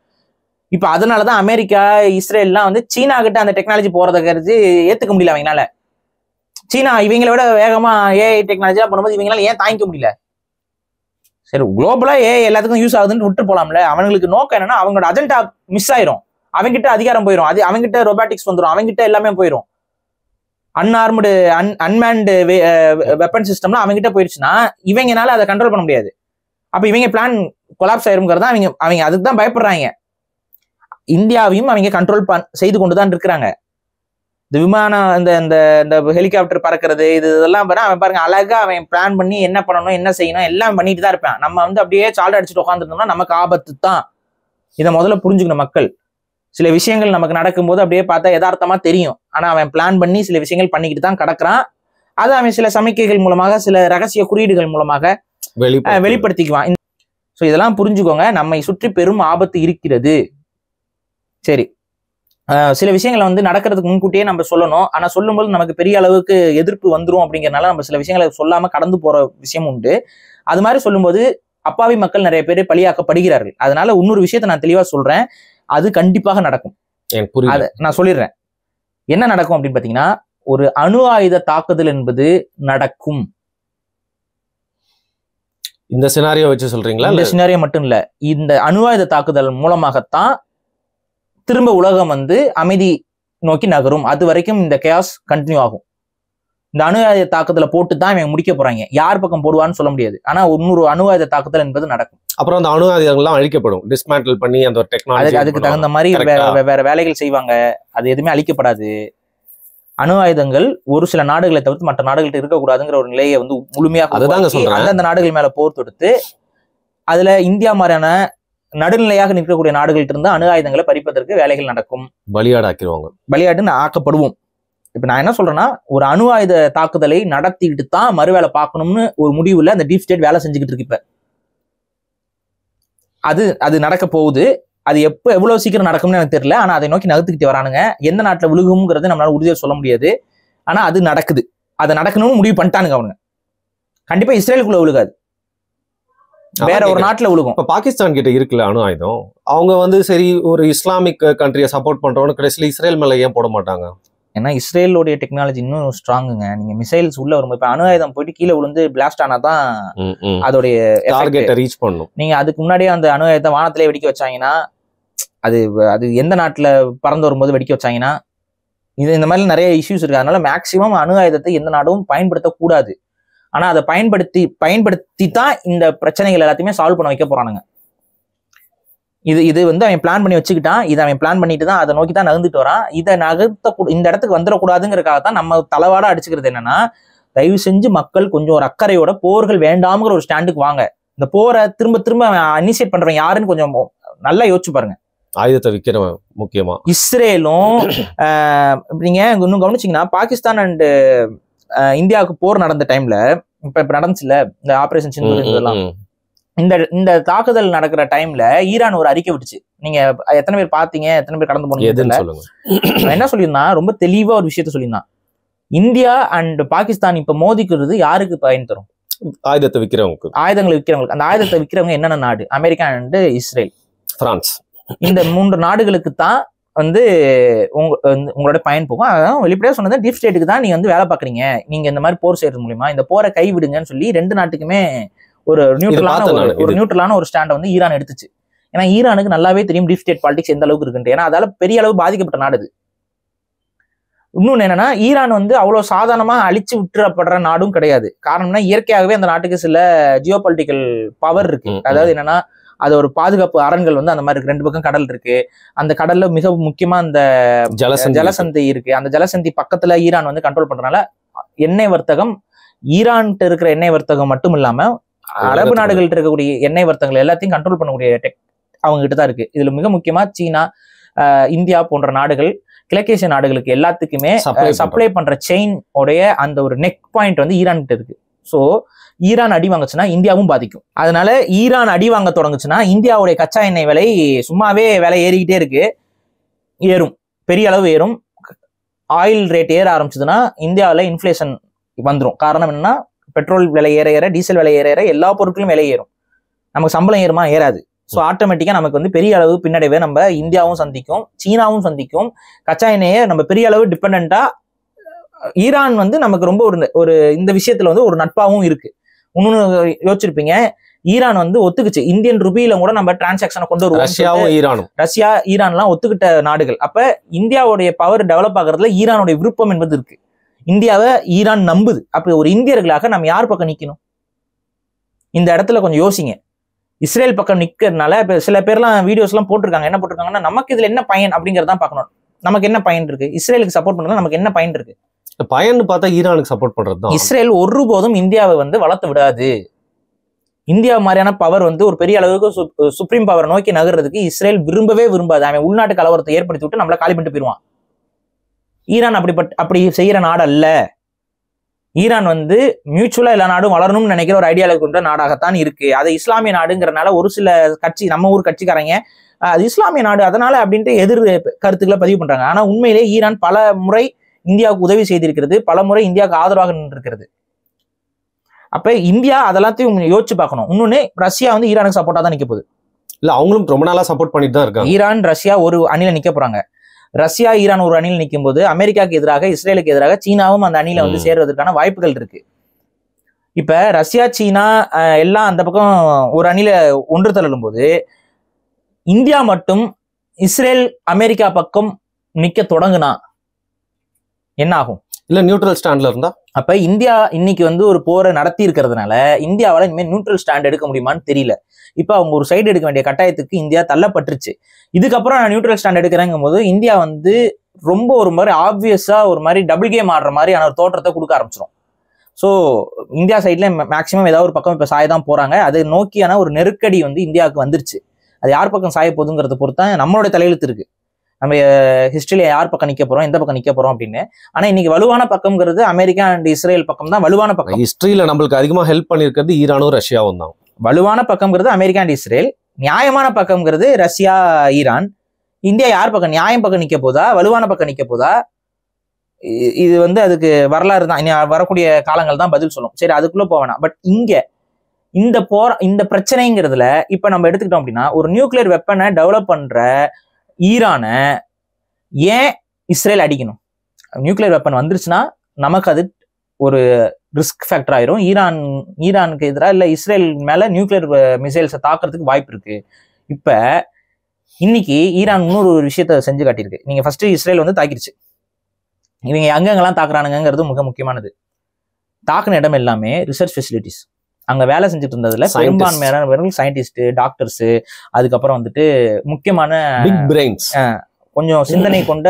இப்ப அதனாலதான் அமெரிக்கா இஸ்ரேல்லாம் வந்து சீனா கிட்ட அந்த டெக்னாலஜி போறதை கருத்து ஏத்துக்க முடியல அவங்களால. சீனா இவங்களை விட வேகமா ஏஐ டெக்னாலஜியா பண்ணும்போது இவங்களால ஏன் தாங்கிக்க முடியல? சரி குளோபலா ஏஐ எல்லாத்துக்கும் யூஸ் ஆகுதுன்னு விட்டு போலாம்ல. அவங்களுக்கு நோக்கம் என்னன்னா அவங்களோட அஜெண்டா மிஸ் ஆயிரும், அவங்கிட்ட அதிகாரம் போயிடும், அது அவங்கிட்ட ரொபாட்டிக்ஸ் வந்துடும், அவங்கிட்ட எல்லாமே போயிடும். அன்ஆர்ம்டு அன்மேன்டு வெப்பன் சிஸ்டம்லாம் அவங்கிட்ட போயிடுச்சுன்னா இவங்கனால அதை கண்ட்ரோல் பண்ண முடியாது. அப்ப இவங்க பிளான் கொலாப்ஸ் ஆயிருங்கிறதா அவங்க அதுக்கு தான் பயப்படுறாங்க. இந்தியாவையும் அவங்க கண்ட்ரோல் செய்து கொண்டுதான் இருக்கிறாங்க. இந்த விமானம் இந்த ஹெலிகாப்டர் பறக்கிறது இதெல்லாம் அவன் பாருங்க அழகா அவன் பிளான் பண்ணி என்ன பண்ணணும் என்ன செய்யணும் எல்லாம் பண்ணிட்டு தான் இருப்பான். நம்ம வந்து அப்படியே சால்ட் அடிச்சுட்டு உட்காந்துருந்தோம்னா நமக்கு ஆபத்து தான். இதை முதல்ல புரிஞ்சுக்கணும் மக்கள். சில விஷயங்கள் நமக்கு நடக்கும்போது அப்படியே பார்த்தா யதார்த்தமா தெரியும், ஆனா அவன் பிளான் பண்ணி சில விஷயங்கள் பண்ணிக்கிட்டு தான் கிடக்குறான். அதை அவன் சில சமிக்கைகள் மூலமாக சில ரகசிய குறியீடுகள் மூலமாக வெளிப்படுத்திக்குவான். ஸோ இதெல்லாம் புரிஞ்சுக்கோங்க, நம்மை சுற்றி பெரும் ஆபத்து இருக்கிறது. சரி, சில விஷயங்களை வந்து நடக்கிறதுக்கு முன்கூட்டியே நம்ம சொல்லணும். ஆனா சொல்லும்போது நமக்கு பெரிய அளவுக்கு எதிர்ப்பு வந்துரும் அப்படிங்கறதுனால நம்ம சில விஷயங்களை சொல்லாம கடந்து போற விஷயம் உண்டு. அது மாதிரி சொல்லும்போது அப்பாவி மக்கள் நிறைய பேர் பலியாக்கப்படுகிறார்கள். அதனால இன்னொரு விஷயத்த நான் தெளிவா சொல்றேன், அது கண்டிப்பாக நடக்கும். அதை நான் சொல்லிடுறேன். என்ன நடக்கும் அப்படின்னு பாத்தீங்கன்னா ஒரு அணு ஆயுத தாக்குதல் என்பது நடக்கும். இந்த சினாரியோ வச்சு சொல்றீங்களா? இந்த சினாரியோ மட்டும் இல்ல, இந்த அணு ஆயுத தாக்குதல் மூலமாகத்தான் திரும்ப உலகம் வந்து அமைதி நோக்கி நகரும். அது வரைக்கும் இந்த கேஸ் கண்டினியூ ஆகும். இந்த அணு ஆயுத தாக்குதலை போட்டு தான் இவங்க முடிக்க போறாங்க. யார் பக்கம் போடுவான்னு சொல்ல முடியாது, ஆனா இன்னொரு அணு ஆயுத தாக்குதல் என்பது நடக்கும். அப்புறம் அந்த அணு ஆயுதங்கள்லாம் அழிக்கப்படும், டிஸ்மேண்டில் பண்ணி அந்த ஒரு டெக்னாலஜி அதுக்கு தகுந்த மாதிரி வேற வேலைகள் செய்வாங்க, அது எதுவுமே அழிக்கப்படாது. அணு ஆயுதங்கள் ஒரு சில நாடுகளை தவிர்த்து மற்ற நாடுகள்கிட்ட இருக்கக்கூடாதுங்கிற ஒரு நிலையை வந்து முழுமையாக அந்தந்த நாடுகள் மேல போர் தொடுத்து அதுல இந்தியா மாதிரியான நடுநிலையாக நிற்கக்கூடிய நாடுகள்கிட்ட இருந்து அணு ஆயுதங்களை பறிப்பதற்கு வேலைகள் நடக்கும். பலியாடுன்னு ஆக்கப்படுவோம். இப்ப நான் என்ன சொல்றேன்னா, ஒரு அணு ஆயுத தாக்குதலை நடத்திக்கிட்டு தான் மறுவேலை பார்க்கணும்னு ஒரு முடிவுல அந்த டீப் ஸ்டேட் வேலை செஞ்சுக்கிட்டு இருக்கு. இப்ப அது நடக்க போகுது. அது எப்போ எவ்வளவு சீக்கிரம் நடக்கும்னு எனக்கு தெரியல. ஆனா அதை நோக்கி நகர்த்துக்கிட்டு வரானுங்க. எந்த நாட்டுல விழுகும்ங்கிறது நம்மளால உறுதியாக சொல்ல முடியாது. ஆனா அது நடக்குது. அதை நடக்கணும்னு முடிவு பண்ணிட்டானுங்க அவனுங்க. கண்டிப்பா இஸ்ரேலுக்குள்ள விழுகாது, வேற ஒரு நாட்டுல விழுகும். இப்ப பாகிஸ்தான் கிட்ட இருக்குல்ல அணு ஆயுதம், அவங்க வந்து சரி ஒரு இஸ்லாமிக் கண்ட்ரியை சப்போர்ட் பண்றவங்க கடைசியில் இஸ்ரேல் மேல ஏன் போட மாட்டாங்க? ஏன்னா இஸ்ரேலோடைய டெக்னாலஜி இன்னும் ஸ்ட்ராங்குங்க. நீங்க மிசைல்ஸ் உள்ள வரும்போது இப்ப அணு ஆயுதம் போயிட்டு கீழே விழுந்து பிளாஸ்ட் ஆனாதான் அதோடைய டார்கெட்டை ரீச் பண்ணும். நீங்க அதுக்கு முன்னாடியே அந்த அணு ஆயுதத்தை வானத்திலே வெடிக்க வச்சாங்கன்னா, அது எந்த நாட்டுல பறந்து வரும்போது வெடிக்க வச்சாங்கன்னா, இந்த மாதிரி நிறைய இஷ்யூஸ் இருக்கு. அதனால மேக்சிமம் அணு ஆயுதத்தை எந்த நாடும் பயன்படுத்தக்கூடாது. ஆனா அதை பயன்படுத்தி தான் இந்த பிரச்சனைகள் எல்லாத்தையுமே சால்வ் பண்ண வைக்க போறானுங்க. இது வந்து அவன் பிளான் பண்ணி வச்சுக்கிட்டான். இதை அவன் பிளான் பண்ணிட்டு தான் அதை நோக்கி தான் நகர்ந்துட்டு வரான். இதை இந்த இடத்துக்கு வந்துடக்கூடாதுங்கிறதுக்காக தான் நம்ம தலைவாடா அடிச்சுக்கிறது என்னன்னா, தயவு செஞ்சு மக்கள் கொஞ்சம் ஒரு அக்கறையோட போர்கள் வேண்டாம்ங்கிற ஒரு ஸ்டாண்டுக்கு வாங்க. இந்த போரை திரும்ப திரும்ப இனிஷியேட் பண்றவன் யாருன்னு கொஞ்சம் நல்லா யோசிச்சு பாருங்க. ஆயுதத்தை விற்கிறவன் முக்கியமா இஸ்ரேலும் நீங்க இன்னும் கவனிச்சிங்கன்னா, பாகிஸ்தான் அண்ட் இந்தியாவுக்கு போர் நடந்த டைம்ல இப்ப நடந்துச்சுல இந்த ஆபரேஷன் சிந்தூர் இதெல்லாம், இந்த தாக்குதல் நடக்கிற டைம்ல ஈரான் ஒரு அறிக்கை விட்டுச்சு. நீங்க எத்தனை பேர் பாத்தீங்க, எத்தனை பேர் கடந்து போனீங்க? என்ன சொல்லியிருந்தான், ரொம்ப தெளிவா ஒரு விஷயத்த சொல்லியிருந்தான். இந்தியா அண்ட் பாகிஸ்தான் இப்ப மோதிக்கிறது யாருக்கு பயன் தரும்? ஆயுதத்தை விற்கிறவங்களுக்கு, ஆயுதங்களை விற்கிறவங்களுக்கு. அந்த ஆயுதத்தை விற்கிறவங்க என்னென்ன நாடு? America and Israel, France. இந்த 3 நாடுகளுக்கு தான் வந்து உங்களோட பயன் போகும். அதான் வெளிப்படையா சொன்னது, டீப் ஸ்டேட்டுக்கு தான் நீங்க வந்து வேலை பாக்குறீங்க. நீங்க இந்த மாதிரி போர் செய்யறது மூலியமா இந்த போரை கைவிடுங்கன்னு சொல்லி 2 நாட்டுக்குமே ஒரு நியூட்ரலான ஒரு ஸ்டாண்டை வந்து ஈரான் எடுத்துச்சு. ஏன்னா ஈரானுக்கு நல்லாவே தெரியும் டீப் ஸ்டேட் பாலிடிக்ஸ் எந்த அளவுக்கு இருக்குன்ட்டு. ஏன்னா அதால பெரிய அளவு பாதிக்கப்பட்ட நாடு இது. இன்னொன்னு என்னன்னா, ஈரான் வந்து அவ்வளவு சாதாரணமா அழிச்சு விட்டுறப்படுற நாடும் கிடையாது. காரணம்னா இயற்கையாகவே அந்த நாட்டுக்கு சில ஜியோ பொலிட்டிக்கல் பவர் இருக்கு. அதாவது என்னன்னா, அது ஒரு பாதுகாப்பு அரண்கள் வந்து அந்த மாதிரி இருக்கு. 2 பக்கம் கடல் இருக்கு. அந்த கடல்ல மிக முக்கியமா அந்த ஜலசந்தி இருக்கு. அந்த ஜலசந்தி பக்கத்துல ஈரான் வந்து கண்ட்ரோல் பண்றதுனால எண்ணெய் வர்த்தகம், ஈரான்கிட்ட இருக்கிற எண்ணெய் வர்த்தகம் மட்டும் இல்லாம அரபு நாடுகள்கிட்ட இருக்கக்கூடிய எண்ணெய் வர்த்தகங்கள் எல்லாத்தையும் கண்ட்ரோல் பண்ணக்கூடிய அவங்க கிட்ட தான் இருக்கு. இதுல மிக முக்கியமா சீனா, இந்தியா போன்ற நாடுகள், கிழக்கேசிய நாடுகளுக்கு எல்லாத்துக்குமே சப்ளை பண்ற செயின் உடைய அந்த ஒரு நெக் பாயிண்ட் வந்து ஈரான் கிட்ட இருக்கு. ஸோ ஈரான் அடி வாங்குச்சுன்னா இந்தியாவும் பாதிக்கும். அதனால ஈரான் அடி வாங்க தொடங்குச்சுன்னா இந்தியாவுடைய கச்சா எண்ணெய் விலை சும்மாவே விலை ஏறிக்கிட்டே இருக்கு, ஏறும், பெரிய அளவு ஏறும். ஆயில் ரேட் ஏற ஆரம்பிச்சதுன்னா இந்தியாவில் இன்ஃபிளேஷன் வந்துடும். காரணம் என்னன்னா, பெட்ரோல் விலை ஏற ஏற, டீசல் விலை ஏற ஏற எல்லா பொருட்களும் விலை ஏறும். நமக்கு சம்பளம் ஏறுமா? ஏறாது. ஸோ ஆட்டோமேட்டிக்கா நமக்கு வந்து பெரிய அளவு பின்னடைவை நம்ம இந்தியாவும் சந்திக்கும், சீனாவும் சந்திக்கும். கச்சா எண்ணெயை நம்ம பெரிய அளவு டிபெண்டா, ஈரான் வந்து நமக்கு ரொம்ப ஒரு இந்த விஷயத்துல வந்து ஒரு நட்பாகவும் இருக்கு. இன்னொன்னு யோசிச்சிருப்பீங்க, ஈரான் வந்து ஒத்துக்குச்சு இந்தியன் ருபியில கூட நம்ம டிரான்சாக்சனை கொண்டு வருவோம். ரஷ்யா ஈரான்லாம் ஒத்துக்கிட்ட நாடுகள். அப்ப இந்தியாவுடைய பவர் டெவலப் ஆகுறதுல ஈரானுடைய விருப்பம் என்பது இருக்கு. இந்தியாவை ஈரான் நம்புது. அப்ப ஒரு இந்தியர்களாக நம்ம யார் பக்கம் நிக்கணும்? இந்த இடத்துல கொஞ்சம் யோசிங்க. இஸ்ரேல் பக்கம் நிக்கிறதுனால இப்ப சில பேர்லாம் வீடியோஸ் எல்லாம் போட்டிருக்காங்க. என்ன போட்டிருக்காங்கன்னா, நமக்கு இதுல என்ன பயன் அப்படிங்கறதான் பார்க்கணும். நமக்கு என்ன பயன் இருக்கு? இஸ்ரேலுக்கு சப்போர்ட் பண்றது நமக்கு என்ன பயன் இருக்கு? பயன்னு பார்த்தா ஈரானுக்கு சப்போர்ட் பண்றது. இஸ்ரேல் ஒருபோதும் இந்தியாவை வந்து வளர்த்து விடாது. இந்தியா மாதிரியான பவர் வந்து ஒரு பெரிய அளவுக்கு சுப்ரீம் பவர் நோக்கி நகர்றதுக்கு இஸ்ரேல் விரும்பாது. அவன் உள்நாட்டு கலவரத்தை ஏற்படுத்தி விட்டு நம்மள காலி பண்ணிட்டு போயிடுவான். ஈரான் அப்படி செய்யற நாடு அல்ல. ஈரான் வந்து மியூச்சுவலா எல்லா நாடும் வளரணும்னு நினைக்கிற ஒரு ஐடியாலஜி கொண்ட நாடாகத்தான் இருக்கு. அது இஸ்லாமிய நாடுங்கிறனால ஒரு சில கட்சி, நம்ம ஊர் கட்சிக்காரங்க அது இஸ்லாமிய நாடு அதனால அப்படின்ட்டு எதிர் கருத்துக்களை பதிவு பண்றாங்க. ஆனா உண்மையிலே ஈரான் பல முறை இந்தியாவுக்கு உதவி செய்திருக்கிறது, பல முறை இந்தியாவுக்கு ஆதரவாக நின்றிருக்கிறது. அப்ப இந்தியா அதெல்லாத்தையும் யோசிச்சு பார்க்கணும். இன்னொன்னு, ரஷ்யா வந்து ஈரானுக்கு சப்போர்ட்டா தான் நிக்க போகுது. இல்ல, அவங்களும் ரொம்ப நாளா சப்போர்ட் பண்ணிட்டு தான் இருக்காங்க. ஈரான் ரஷ்யா ஒரு அணில நிக்க போறாங்க. ரஷ்யா ஈரான் ஒரு அணியில் நிற்கும் போது அமெரிக்காவுக்கு எதிராக, இஸ்ரேலுக்கு எதிராக சீனாவும் அந்த அணியில வந்து சேர்வதற்கான வாய்ப்புகள் இருக்கு. இப்ப ரஷ்யா சீனா எல்லாம் அந்த பக்கம் ஒரு அணியில ஒன்று தள்ளும் போது இந்தியா மட்டும் இஸ்ரேல் அமெரிக்கா பக்கம் நிக்க தொடங்குனா என்ன ஆகும்? இல்ல நியூட்ரல் ஸ்டாண்ட்ல இருந்தா அப்ப இந்தியா இன்னைக்கு வந்து ஒரு போரை நடத்தி இருக்கிறதுனால இந்தியாவால இனிமேல் நியூட்ரல் ஸ்டாண்ட் எடுக்க முடியுமான்னு தெரியல. இப்ப அவங்க ஒரு சைடு எடுக்க வேண்டிய கட்டாயத்துக்கு இந்தியா தள்ளப்பட்டுருச்சு. இதுக்கப்புறம் நான் நியூட்ரல் ஸ்டாண்ட் எடுக்கிறேங்கும் போது இந்தியா வந்து ரொம்ப ஒரு மாதிரி ஆப்வியஸா ஒரு மாதிரி டபுள் கேம் ஆடுற மாதிரியான ஒரு தோற்றத்தை கொடுக்க ஆரம்பிச்சிடும். ஸோ இந்தியா சைட்ல மேக்சிமம் ஏதாவது ஒரு பக்கம் இப்ப சாய தான் போறாங்க. அதை நோக்கியான ஒரு நெருக்கடி வந்து இந்தியாவுக்கு வந்துருச்சு. அது யார் பக்கம் சாய போகுதுங்கிறத பொறுத்தான் நம்மளோட தலையெழுத்து இருக்கு. நம்ம ஹிஸ்டரியில யார் பக்கம் நிக்க போறோம், எந்த பக்கம் நிக்க போறோம் அப்படின்னு. ஆனா இன்னைக்கு வலுவான பக்கம்ங்கிறது அமெரிக்கா அண்ட் இஸ்ரேல் பக்கம் தான் வலுவான பக்கம். ஹிஸ்டரியில நம்மளுக்கு அதிகமா ஹெல்ப் பண்ணிருக்கிறது ஈரானும் ரஷ்யாவும் தான். வலுவான பக்கம்ங்கிறது அமெரிக்கா அண்ட் இஸ்ரேல், நியாயமான பக்கம்ங்கிறது ரஷ்யா ஈரான். இந்தியா யார் பக்கம், நியாயம் பக்கம் நிக்க போதா, வலுவான பக்கம் நிக்க போதா? இது வந்து அதுக்கு வரலாறு தான், இனி வரக்கூடிய காலங்கள் தான் பதில் சொல்லும். சரி, அதுக்குள்ள போவேணாம். பட் இங்க இந்த பிரச்சனைங்கிறதுல இப்ப நம்ம எடுத்துக்கிட்டோம் அப்படின்னா, ஒரு நியூக்ளியர் வெப்பனை டெவலப் பண்ற ஈரானை ஏன் இஸ்ரேல் அடிக்கணும்? நியூக்ளியர் வெப்பன் வந்துருச்சுன்னா நமக்கு அது ஒரு ரிஸ்க் ஃபேக்டர் ஆயிரும். ஈரானுக்கு எதிராக இல்ல இஸ்ரேல் மேல நியூக்ளியர் மிசைல்ஸை தாக்குறதுக்கு வாய்ப்பு இருக்கு. இப்ப இன்னைக்கு ஈரான் இன்னொரு ஒரு விஷயத்த செஞ்சு காட்டியிருக்கு. நீங்க ஃபர்ஸ்ட் இஸ்ரேல் வந்து தாக்கிருச்சு, இவங்க அங்கெங்கெல்லாம் தாக்குறானுங்கிறது மிக முக்கியமானது. தாக்குன இடம் எல்லாமே ரிசர்ச் ஃபெசிலிட்டிஸ். அங்க வேலை செஞ்சுட்டு இருந்ததுல பெரும்பான்மையான சயின்டிஸ்ட், டாக்டர்ஸ், அதுக்கப்புறம் வந்துட்டு முக்கியமான பிக் பிரெயின்ஸ், கொஞ்சம் சிந்தனை கொண்ட,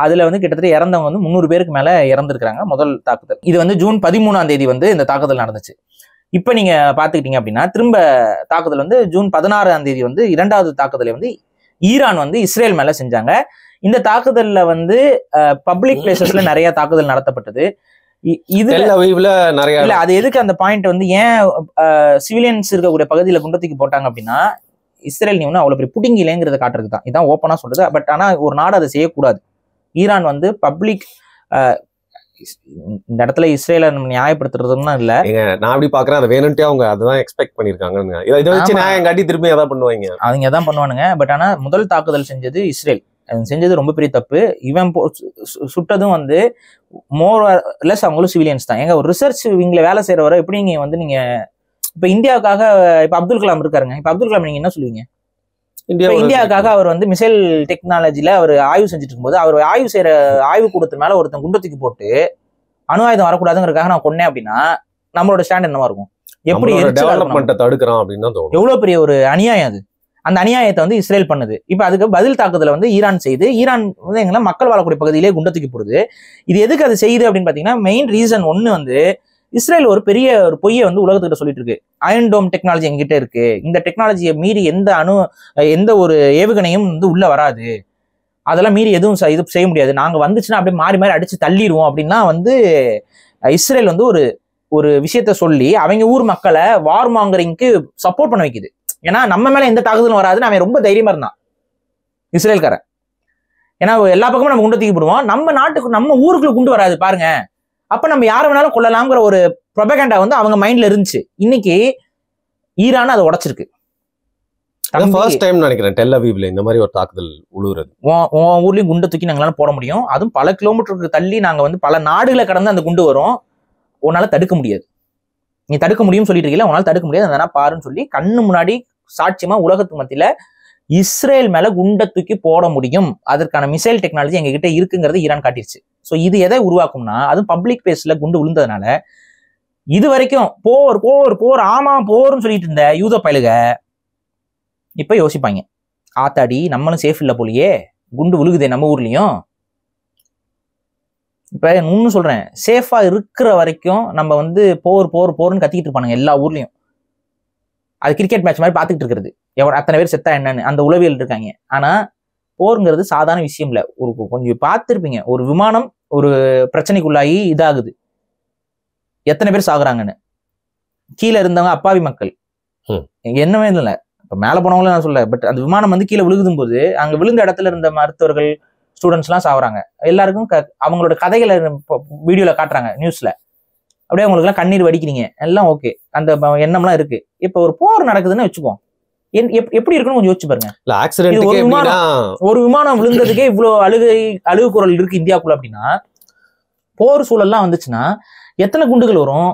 அதுல வந்து கிட்டத்தட்ட இறந்தவங்க வந்து 300 பேருக்கு மேல இறந்துருக்காங்க முதல் தாக்குதல். இது வந்து ஜூன் 13ஆம் தேதி வந்து இந்த தாக்குதல் நடந்துச்சு. இப்ப நீங்க பாத்துக்கிட்டீங்க அப்படின்னா திரும்ப தாக்குதல் வந்து ஜூன் 16ஆம் தேதி வந்து இரண்டாவது தாக்குதலை வந்து ஈரான் வந்து இஸ்ரேல் மேல செஞ்சாங்க. இந்த தாக்குதல்ல வந்து பப்ளிக் பிளேசஸ்ல நிறைய தாக்குதல் நடத்தப்பட்டது. இல்ல அது எதுக்கு அந்த பாயிண்ட் வந்து ஏன் சிவிலியன்ஸ் இருக்கக்கூடிய பகுதியில குண்டத்துக்கு போட்டாங்க அப்படின்னா, இஸ்ரேல் நீ வந்து அவ்வளவு பெரிய புடிங்கிலேங்கிறத காட்டுறதுக்கு தான். இதான் ஓப்பனா சொல்றது. பட் ஆனா ஒரு நாடு அதை செய்யக்கூடாது. ஈரான் வந்து பப்ளிக், இந்த இடத்துல இஸ்ரேலை நம்ம நியாயப்படுத்துறதுன்னா இல்ல, நான் அப்படி பாக்குறேன். அதை வேணும்ட்டே அவங்க அதான் எக்ஸ்பெக்ட் பண்ணிருக்காங்க. இதை வச்சு நியாயம் காட்டி திரும்பி எதாவது பண்ணுவாங்க, அவங்க எதான் பண்ணுவானுங்க. பட் ஆனா முதல் தாக்குதல் செஞ்சது இஸ்ரேல். செஞ்சது ரொம்ப பெரிய தப்பு. இவன் சுட்டதும் வந்து மோர் லெஸ் அவங்களும் சிவிலியன்ஸ் தான். எங்க ஒரு ரிசர்ச் விங்ல வேலை செய்யறவரை எப்படி நீங்க வந்து நீங்க இப்ப இந்தியாவுக்காக இப்ப அப்துல் கலாம் இருக்காருங்க. இப்ப அப்துல் கலாம் நீங்க என்ன சொல்லுவீங்க? இந்தியாவுக்காக அவர் வந்து மிசைல் டெக்னாலஜில அவர் ஆய்வு செஞ்சுட்டு இருக்கும்போது அவர் ஆய்வு செய்யற ஆய்வு கூடத்து மேல ஒருத்தன் குண்டத்துக்கு போட்டு அணு ஆயுதம் வரக்கூடாதுங்கிறதுக்காக நான் கொன்னேன் அப்படின்னா நம்மளோட ஸ்டாண்ட் என்னவா இருக்கும்? எப்படி டெவலப்மென்ட்டை தடுக்கிறான் அப்படின்னு தோணும். எவ்வளவு பெரிய ஒரு அநியாயம் அது. அந்த அநியாயத்தை வந்து இஸ்ரேல் பண்ணுது. இப்ப அதுக்கு பதில் தாக்குதலை வந்து ஈரான் செய்து, ஈரான் வந்து எங்கன்னா மக்கள் வாழக்கூடிய பகுதியிலே குண்டத்துக்கு போடுது. இது எதுக்கு அது செய்யுது அப்படின்னு பாத்தீங்கன்னா, மெயின் ரீசன் ஒண்ணு வந்து இஸ்ரேல் ஒரு பெரிய ஒரு பொய்யை வந்து உலகத்துக்கிட்ட சொல்லிட்டு இருக்கு. அயன் டோம் டெக்னாலஜி எங்கிட்ட இருக்கு, இந்த டெக்னாலஜியை மீறி எந்த ஒரு ஏவுகணையும் வந்து உள்ள வராது, அதெல்லாம் மீறி எதுவும் இது செய்ய முடியாது, நாங்க வந்துச்சுன்னா அப்படியே மாறி மாறி அடிச்சு தள்ளிடுவோம் அப்படின்னா வந்து இஸ்ரேல் வந்து ஒரு விஷயத்த சொல்லி அவங்க ஊர் மக்களை வார் மாங்கரிங்க்கு சப்போர்ட் பண்ண வைக்குது. ஏன்னா நம்ம மேல எந்த தாக்குதலும் வராதுன்னு அவன் ரொம்ப தைரியமா இருந்தான் இஸ்ரேல்காரன். ஏன்னா எல்லா பக்கமும் நம்ம குண்டை தூக்கி போடுவோம், நம்ம நாட்டுக்கு நம்ம ஊருக்குள்ள குண்டு வராது பாருங்க, அப்ப நம்ம யாரை வேணாலும் கொள்ளலாம்ங்கிற ஒரு ப்ரொபகண்டா வந்து அவங்க மைண்ட்ல இருந்துச்சு. இன்னைக்கு ஈரான் அதை உடைச்சிருக்கு. ஃபர்ஸ்ட் டைம் நினைக்கிறேன் டெல் அவீவ்ல இந்த மாதிரி ஒரு தாக்குதல் உழுவுறது. உன் ஊர்லயும் குண்டை தூக்கி நாங்களால போட முடியும், அதுவும் பல கிலோமீட்டருக்கு தள்ளி நாங்க வந்து பல நாடுகளை கடந்து அந்த குண்டு வரும், உன்னால தடுக்க முடியாது, நீ தடுக்க முடியும்னு சொல்லிட்டு இருக்கீங்களா, உன்னால தடுக்க முடியாது, அதனால பாருன்னு சொல்லி கண்ணு முன்னாடி சாட்சியமா உலகத்துக்கு மத்தியில இஸ்ரேல் மேல குண்டை தூக்கி போட முடியும், அதற்கான மிசைல் டெக்னாலஜி எங்க கிட்ட இருக்குங்கிறது ஈரான் காட்டிருச்சு. ஸோ இது எதை உருவாக்கும்னா, அதுவும் பப்ளிக் பிளேஸ்ல குண்டு விழுந்ததுனால இது வரைக்கும் போர் போர் போர் ஆமா போர்னு சொல்லிட்டு இருந்த யூத பயலுக இப்ப யோசிப்பாங்க, ஆத்தாடி நம்மளும் சேஃப் இல்லை போலியே, குண்டு விழுகுதே நம்ம ஊர்லயும். இப்ப இன்னும் சொல்றேன், சேஃபா இருக்கிற வரைக்கும் நம்ம வந்து போர் போர் போர்னு கத்திக்கிட்டு இருப்பானுங்க எல்லா ஊர்லயும். அது கிரிக்கெட் மேட்ச் மாதிரி பாத்துக்கிட்டு இருக்கிறது, அத்தனை பேர் செத்தா என்னன்னு அந்த உளவியல் இருக்காங்க. ஆனா போருங்கிறது சாதாரண விஷயம் இல்ல. கொஞ்சம் பார்த்துருப்பீங்க, ஒரு விமானம் ஒரு பிரச்சனைக்குள்ளாகி இதாகுது, எத்தனை பேர் சாகுறாங்கன்னு. கீழே இருந்தவங்க அப்பாவி மக்கள், என்னவே இல்லை, இப்ப மேல போனவங்களும் நான் சொல்ல, பட் அந்த விமானம் வந்து கீழே விழுகுதும் போது அங்க விழுந்த இடத்துல இருந்த மருத்துவர்கள் ஸ்டூடெண்ட்ஸ் எல்லாம் சாகுறாங்க. எல்லாருக்கும் அவங்களோட கதைகளை வீடியோல காட்டுறாங்க, நியூஸ்ல. அப்படியே அவங்களுக்கு எல்லாம் கண்ணீர் வடிக்கிறீங்க, எல்லாம் ஓகே, அந்த எண்ணம்லாம் இருக்கு. இப்ப ஒரு போர் நடக்குதுன்னு வச்சுக்கோம், எப்படி இருக்குன்னு கொஞ்சம் யோசிச்சு பாருங்க. ஒரு விமானம் விழுந்ததுக்கே இவ்வளவு அழுகு குரல் இருக்கு இந்தியாவுக்குள்ள அப்படின்னா, போர் சூழல்லாம் வந்துச்சுன்னா எத்தனை குண்டுகள் வரும்,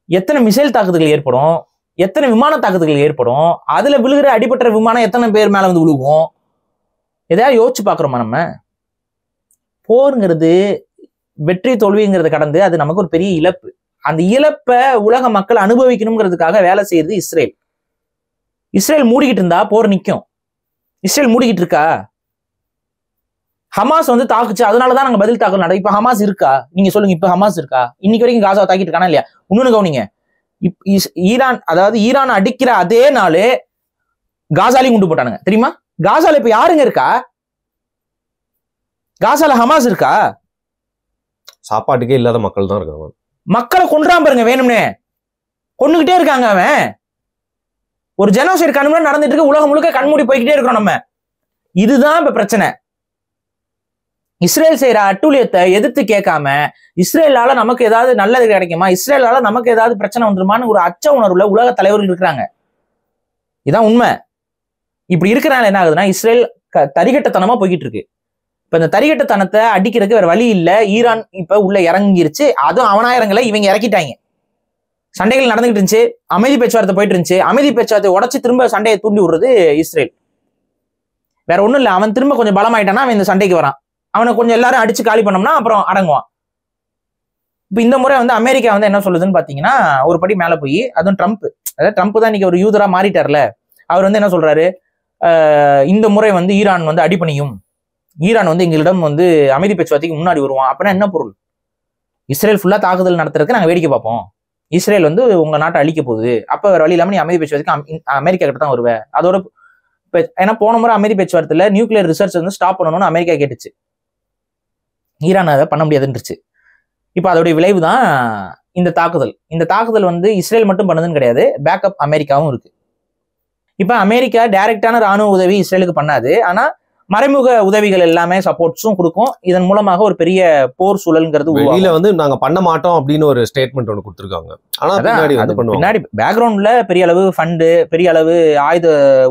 எத்தனை மிசைல் தாக்குதல்கள் ஏற்படும், எத்தனை விமான தாக்குதல்கள் ஏற்படும், அதுல விழுகிற அடிபட்ட விமானம் எத்தனை பேர் மேல வந்து விழுகும், எதையாவது யோசிச்சு பாக்குறோமா நம்ம? போருங்கிறது வெற்றி தோல்விங்கிறத கடந்து அது நமக்கு ஒரு பெரிய இழப்பு. அந்த இழப்பை உலக மக்கள் அனுபவிக்கணுங்கிறதுக்காக வேலை செய்யுது இஸ்ரேல். இஸ்ரேல் மூடிக்கிட்டு இருந்தா போர் நிற்கும். இஸ்ரேல் மூடிக்கிட்டு இருக்கா? ஹமாஸ் வந்து தாக்குச்சு, அதனாலதான் நாங்க பதில் தாக்கல் இப்ப ஹமாஸ் இருக்கா? நீங்க சொல்லுங்க, இப்ப ஹமாஸ் இருக்கா? இன்னைக்கு வரைக்கும் காசாவை தாக்கிட்டு இருக்கானா இல்லையா? இன்னொன்னு கவனிங்க, ஈரான், அதாவது ஈரான் அடிக்கிற அதே நாள் காசாலையும் கொண்டு போட்டானுங்க தெரியுமா? காசால இப்ப யாருங்க இருக்கா? காசால ஹமாஸ் இருக்கா? சாப்பாட்டுக்கே இல்லாத மக்கள் தான் இருக்காங்க. மக்களை கொன்றான் பாருங்க, வேணும்னே கொண்டுகிட்டே இருக்காங்க. அவன் ஒரு ஜெனோசைடு கண்முன்னாடி நடந்துட்டு இருக்கு, உலகம் முழுக்க கண்மூடி போய்கிட்டே இருக்கிறோம் நம்ம. இதுதான் இப்ப பிரச்சனை. இஸ்ரேல் செய்யற அட்டூழியத்தை எதிர்த்து கேட்காம, இஸ்ரேலால நமக்கு ஏதாவது நல்லது கிடைக்குமா, இஸ்ரேலால நமக்கு ஏதாவது பிரச்சனை வந்துருமான்னு ஒரு அச்ச உணர்வுல உலக தலைவர்கள் இருக்கிறாங்க. இதான் உண்மை. இப்படி இருக்கிறனால என்ன ஆகுதுன்னா, இஸ்ரேல் தரிகட்டத்தனமா போய்கிட்டு இருக்கு. இப்ப இந்த தரிகட்டத்தனத்தை அடிக்கிறதுக்கு வேற வழி இல்ல. ஈரான் இப்ப உள்ள இறங்கிருச்சு. அதுவும் அவனா இறங்கல, இவங்க இறக்கிட்டாங்க. சண்டைகள் நடந்துகிட்டு இருந்துச்சு, அமைதி பேச்சுவார்த்தை போயிட்டு இருந்துச்சு. அமைதி பேச்சுவார்த்தை உடச்சு திரும்ப சண்டையை தூண்டி விடுறது இஸ்ரேல். வேற ஒண்ணும் இல்ல, அவன் திரும்ப கொஞ்சம் பலமாயிட்டானா அவன் இந்த சண்டைக்கு வரான். அவனை கொஞ்சம் எல்லாரும் அடிச்சு காலி பண்ணோம்னா அப்புறம் அடங்குவான். இப்ப இந்த முறை வந்து அமெரிக்கா வந்து என்ன சொல்லுதுன்னு பாத்தீங்கன்னா, ஒரு படி மேல போய், அதுவும் ட்ரம்ப், அதாவது ட்ரம்ப் தான் இன்னைக்கு ஒரு யூதரா மாறிட்டார்ல, அவர் வந்து என்ன சொல்றாரு, இந்த முறை வந்து ஈரான் வந்து அடிபணியும், ஈரான் வந்து எங்களிடம் வந்து அமைதி பேச்சுவார்த்தைக்கு முன்னாடி வருவான். அப்படின்னா என்ன பொருள்? இஸ்ரேல் ஃபுல்லா தாக்குதல் நடத்துறதுக்கு நாங்க வேடிக்கை பார்ப்போம், இஸ்ரேல் வந்து உங்க நாட்டை அழிக்க போகுது, அப்ப வேற வழி இல்லாம நீ அமைதி பேச்சுவார்த்தைக்கு அமெரிக்கா கிட்ட தான் வருவேன். அதோட ஏன்னா போன முறை அமைதி பேச்சுவார்த்தையில நியூக்ளியர் ரிசர்ச் வந்து ஸ்டாப் பண்ணணும்னு அமெரிக்கா கேட்டுச்சு, ஈரான் அதை பண்ண முடியாதுன்றுச்சு. இப்ப அதோடைய விளைவு தான் இந்த தாக்குதல். இந்த தாக்குதல் வந்து இஸ்ரேல் மட்டும் பண்ணதுன்னு கிடையாது, பேக்கப் அமெரிக்காவும் இருக்கு. இப்ப அமெரிக்கா டைரக்டான ராணுவ உதவி இஸ்ரேலுக்கு பண்ணாது, ஆனா மறைமுக உதவிகள் எல்லாமே சப்போர்ட்ஸும் கொடுக்கும். இதன் மூலமாக ஒரு பெரிய போர் சூழல்ங்கிறது வெளியில வந்து நாங்க பண்ண மாட்டோம் அப்படின்னு ஒரு ஸ்டேட்மெண்ட் ஒன்று கொடுத்துருக்காங்க. ஆனா பின்னாடி பேக்ரவுண்ட்ல பெரிய அளவு ஃபண்டு, பெரிய அளவு ஆயுத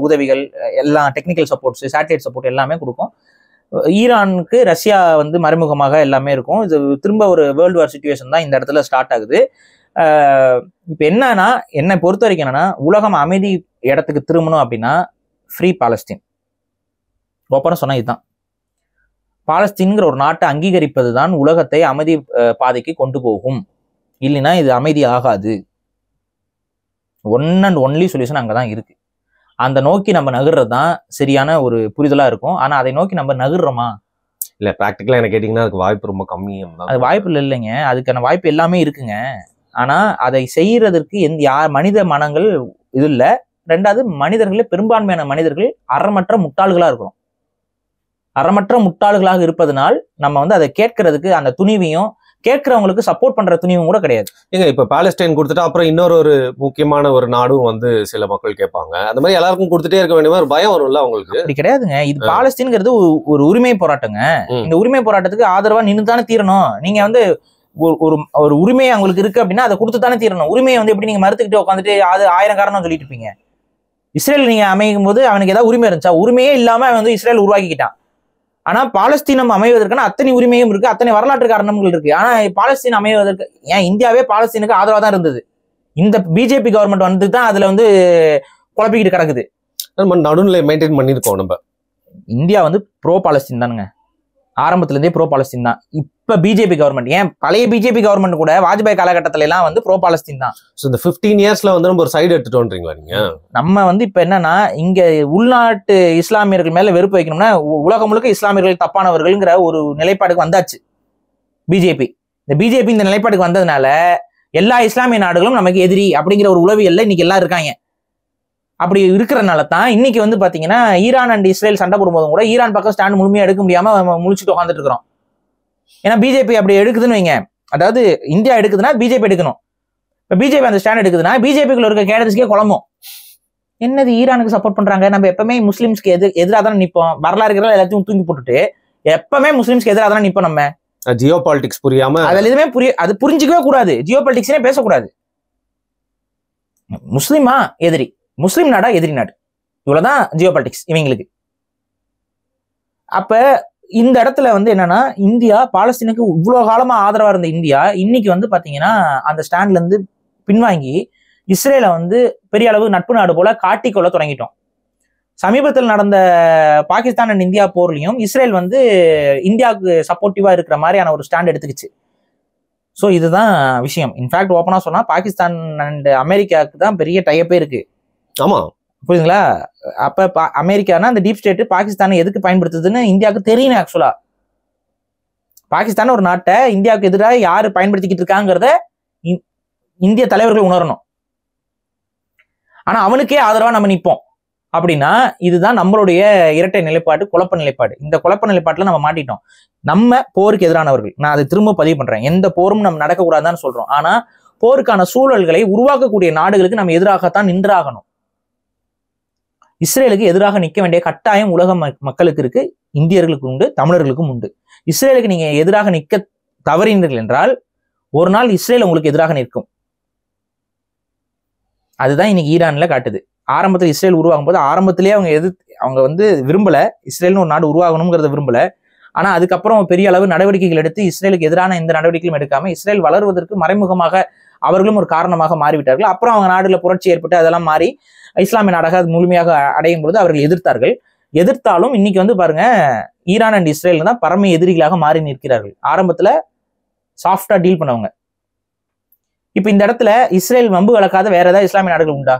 உதவிகள், எல்லாம் டெக்னிக்கல் சப்போர்ட்ஸ், சேட்டலைட் சப்போர்ட் எல்லாமே கொடுக்கும். ஈரானுக்கு ரஷ்யா வந்து மறைமுகமாக எல்லாமே இருக்கும். இது திரும்ப ஒரு வேர்ல்டு வார் சிச்சுவேஷன் தான் இந்த இடத்துல ஸ்டார்ட் ஆகுது. இப்ப என்னன்னா, என்னை பொறுத்த வரைக்கும் என்னன்னா, உலகம் அமைதி இடத்துக்கு திரும்பணும் அப்படின்னா ஃப்ரீ பாலஸ்தீன். ஓப்பனா சொன்னா இதுதான், பாலஸ்தீன்ங்கிற ஒரு நாட்டை அங்கீகரிப்பது தான் உலகத்தை அமைதி பாதைக்கு கொண்டு போகும். இல்லைன்னா இது அமைதி ஆகாது. ஒன் அண்ட் ஒன்லி சொல்யூஷன் அங்கதான் இருக்கு. அந்த நோக்கி நம்ம நகர்றது தான் சரியான ஒரு புரிதலா இருக்கும். ஆனா அதை நோக்கி நம்ம நகர்றோமா? இல்ல, பிராக்டிகலா என்ன கேட்டீங்கன்னா அதுக்கு வாய்ப்பு ரொம்ப கம்மி. அது வாய்ப்பு இல்லைங்க, அதுக்கான வாய்ப்பு எல்லாமே இருக்குங்க. ஆனா அதை செய்யறதற்கு மனித மனங்கள் இது இல்லை. ரெண்டாவது, மனிதர்களே பெரும்பான்மையான மனிதர்கள் அறமற்ற முட்டாள்களா இருக்கிறோம். அறமற்ற முட்டாள்களாக இருப்பதனால் நம்ம வந்து அதை கேட்கறதுக்கு அந்த துணிவையும், கேட்கறவங்களுக்கு சப்போர்ட் பண்ற துணிவும் கூட கிடையாது. ஏங்க இப்ப பாலஸ்டைன் கொடுத்துட்டா அப்புறம் இன்னொரு முக்கியமான ஒரு நாடும் வந்து சில மக்கள் கேட்பாங்க. அந்த மாதிரி எல்லாருக்கும் கொடுத்துட்டே இருக்க வேண்டிய ஒரு பயம் வரும்ல அவங்களுக்கு. அப்படி கிடையாதுங்க. இது பாலஸ்தீன்ங்கிறது ஒரு உரிமை போராட்டங்க. இந்த உரிமை போராட்டத்துக்கு ஆதரவா நின்று தானே தீரணும். நீங்க வந்து ஒரு உரிமை அவங்களுக்கு இருக்கு அப்படின்னா அதை கொடுத்து தானே தீரணும். உரிமையை வந்து எப்படி நீங்க மறுத்துக்கிட்டு உட்காந்துட்டு அது 1000 காரணம் சொல்லிட்டு இருப்பீங்க? இஸ்ரேல் நீங்க அமைக்கும் போது அவனுக்கு ஏதாவது உரிமை இருந்துச்சா? உரிமையே இல்லாம அவன் வந்து இஸ்ரேல் உருவாக்கிக்கிட்டான். ஆனா பாலஸ்தீனம் அமைவதற்கான அத்தனை உரிமையும் இருக்கு, அத்தனை வரலாற்று காரணங்கள் இருக்கு. ஆனா பாலஸ்தீன் அமைவதற்கு ஏன் இந்தியாவே பாலஸ்தீனுக்கு ஆதரவா தான் இருந்தது. இந்த பிஜேபி கவர்மெண்ட் வந்து தான் அதுல வந்து குழப்பிக்கிட்டு கிடக்குது. நடுநிலை மெயின்டைன் பண்ணிருக்கோம் நம்ம. இந்தியா வந்து ப்ரோ பாலஸ்தீன் தானுங்க, ஆரம்பத்துல இருந்தே ப்ரோ பாலஸ்தீன் தான். இப்ப பிஜேபி கவர்மெண்ட், ஏன் பழைய பிஜேபி கவர்மெண்ட் கூட வாஜ்பாய் காலகட்டத்தில எல்லாம் வந்து ப்ரோ பாலஸ்தீன் தான். இந்த 15 இயர்ஸ்ல வந்து நம்ம ஒரு சைடு எடுத்துட்டோன்றீங்களா நீங்க? நம்ம வந்து இப்ப என்னன்னா, இங்க உள்நாட்டு இஸ்லாமியர்கள் மேல வெறுப்பு வைக்கணும்னா உலகம் முழுக்க இஸ்லாமியர்கள் தப்பானவர்கள்ங்கிற ஒரு நிலைப்பாடுக்கு வந்தாச்சு பிஜேபி. இந்த பிஜேபி இந்த நிலைப்பாடுக்கு வந்ததுனால எல்லா இஸ்லாமிய நாடுகளும் நமக்கு எதிரி அப்படிங்கிற ஒரு உளவியல்ல இன்னைக்கு எல்லாம் இருக்காங்க. அப்படி இருக்கிறனால தான் இன்னைக்கு வந்து பாத்தீங்கன்னா, ஈரான் அண்ட் இஸ்ரேல் சண்டை போடும்போதும் கூட ஈரான் பக்கம் ஸ்டாண்ட் முழுமையா எடுக்க முடியாம முழிச்சுட்டு உட்காந்துட்டு இருக்கிறோம். ஏன்னா பிஜேபி அப்படி எடுக்குதுன்னு வைங்க, அதாவது இந்தியா எடுக்குதுன்னா பிஜேபி எடுக்கணும். இப்ப பிஜேபி அந்த ஸ்டாண்ட் எடுக்குதுன்னா பிஜேபிக்குள்ள இருக்க கேடர்ஸ்க்கே குழம்பும். என்னது ஈரானுக்கு சப்போர்ட் பண்றாங்க, நம்ம எப்பவுமே முஸ்லிம்ஸ்க்கு எதிராக தானே நிற்போம், வரலாறு எல்லாத்தையும் தூக்கி போட்டுட்டு எப்பவுமே முஸ்லிம்ஸ்க்கு எதிராக தானே நிற்போம். நம்ம ஜியோ பாலிடிக்ஸ் புரியாம அதுல எதுவுமே அது புரிஞ்சிக்கவே கூடாது. ஜியோ பாலிடிக்ஸ்னே பேசக்கூடாது. முஸ்லிமா எதிரி, முஸ்லிம் நாடா எதிரி நாடு, இவ்வளவுதான் ஜியோ பாலிடிக்ஸ் இவங்களுக்கு. அப்ப இந்த இடத்துல வந்து என்னன்னா, இந்தியா பாலஸ்தீனுக்கு இவ்வளவு காலமா ஆதரவா இருந்த இந்தியா இன்னைக்கு வந்து பாத்தீங்கன்னா அந்த ஸ்டாண்ட்ல இருந்து பின்வாங்கி இஸ்ரேலை வந்து பெரிய அளவு நட்பு நாடு போல காட்டிக்கொள்ள தொடங்கிட்டோம். சமீபத்தில் நடந்த பாகிஸ்தான் அண்ட் இந்தியா போர்லையும் இஸ்ரேல் வந்து இந்தியாவுக்கு சப்போர்ட்டிவா இருக்கிற மாதிரியான ஒரு ஸ்டாண்ட் எடுத்துக்கிச்சு. ஸோ இதுதான் விஷயம். இன்ஃபேக்ட் ஓப்பனா சொன்னா பாகிஸ்தான் அண்ட் அமெரிக்காவுக்கு தான் பெரிய டைப்பே இருக்கு. ஆமா, புரியுதுங்களா? அப்ப அமெரிக்கானா அந்த டீப் ஸ்டேட் பாகிஸ்தானை எதுக்கு பயன்படுத்துதுன்னு இந்தியாவுக்கு தெரியணும். ஆக்சுவலா பாகிஸ்தான் ஒரு நாட்டை இந்தியாவுக்கு எதிராக யாரு பயன்படுத்திக்கிட்டு இருக்காங்கிறத இந்திய தலைவர்கள் உணரணும். ஆனா அவனுக்கே ஆதரவா நம்ம நிற்போம் அப்படின்னா இதுதான் நம்மளுடைய இரட்டை நிலைப்பாடு, குழப்ப நிலைப்பாடு. இந்த குழப்ப நிலைப்பாட்டுல நம்ம மாட்டிட்டோம். நம்ம போருக்கு எதிரானவர்கள். நான் அதை திரும்ப பதிவு பண்றேன். எந்த போரும் நம்ம நடக்கக்கூடாதுன்னு சொல்றோம். ஆனா போருக்கான சூழல்களை உருவாக்கக்கூடிய நாடுகளுக்கு நம்ம எதிராகத்தான் நின்றாகணும். இஸ்ரேலுக்கு எதிராக நிற்க வேண்டிய கட்டாயம் உலக மக்களுக்கு இருக்கு, இந்தியர்களுக்கு உண்டு, தமிழர்களுக்கும் உண்டு. இஸ்ரேலுக்கு நீங்க எதிராக நிற்க தவறினீர்கள் என்றால் ஒரு நாள் இஸ்ரேல் உங்களுக்கு எதிராக நிற்கும். அதுதான் இன்னைக்கு ஈரான்ல காட்டுது. ஆரம்பத்தில் இஸ்ரேல் உருவாகும் போது ஆரம்பத்திலேயே அவங்க வந்து விரும்பல, இஸ்ரேல்னு ஒரு நாடு உருவாகணுங்கிறத விரும்பல. ஆனா அதுக்கப்புறம் பெரிய அளவு நடவடிக்கைகள் எடுத்து இஸ்ரேலுக்கு எதிரான எந்த நடவடிக்கைகளும் எடுக்காம இஸ்ரேல் வளர்வதற்கு மறைமுகமாக அவர்களும் ஒரு காரணமாக மாறிவிட்டார்கள். அப்புறம் அவங்க நாடுல புரட்சி ஏற்பட்டு அதெல்லாம் மாறி இஸ்லாமிய நாடாக அது முழுமையாக அடையும் பொழுது அவர்கள் எதிர்த்தார்கள். எதிர்த்தாலும் இன்னைக்கு வந்து பாருங்க, ஈரான் அண்ட் இஸ்ரேல் தான் பரம எதிரிகளாக மாறி நிற்கிறார்கள். ஆரம்பத்துல சாஃப்டா டீல் பண்ணவங்க. இப்ப இந்த இடத்துல இஸ்ரேல் வம்பு வளர்க்காத வேற ஏதாவது இஸ்லாமிய நாடுகள் உண்டா?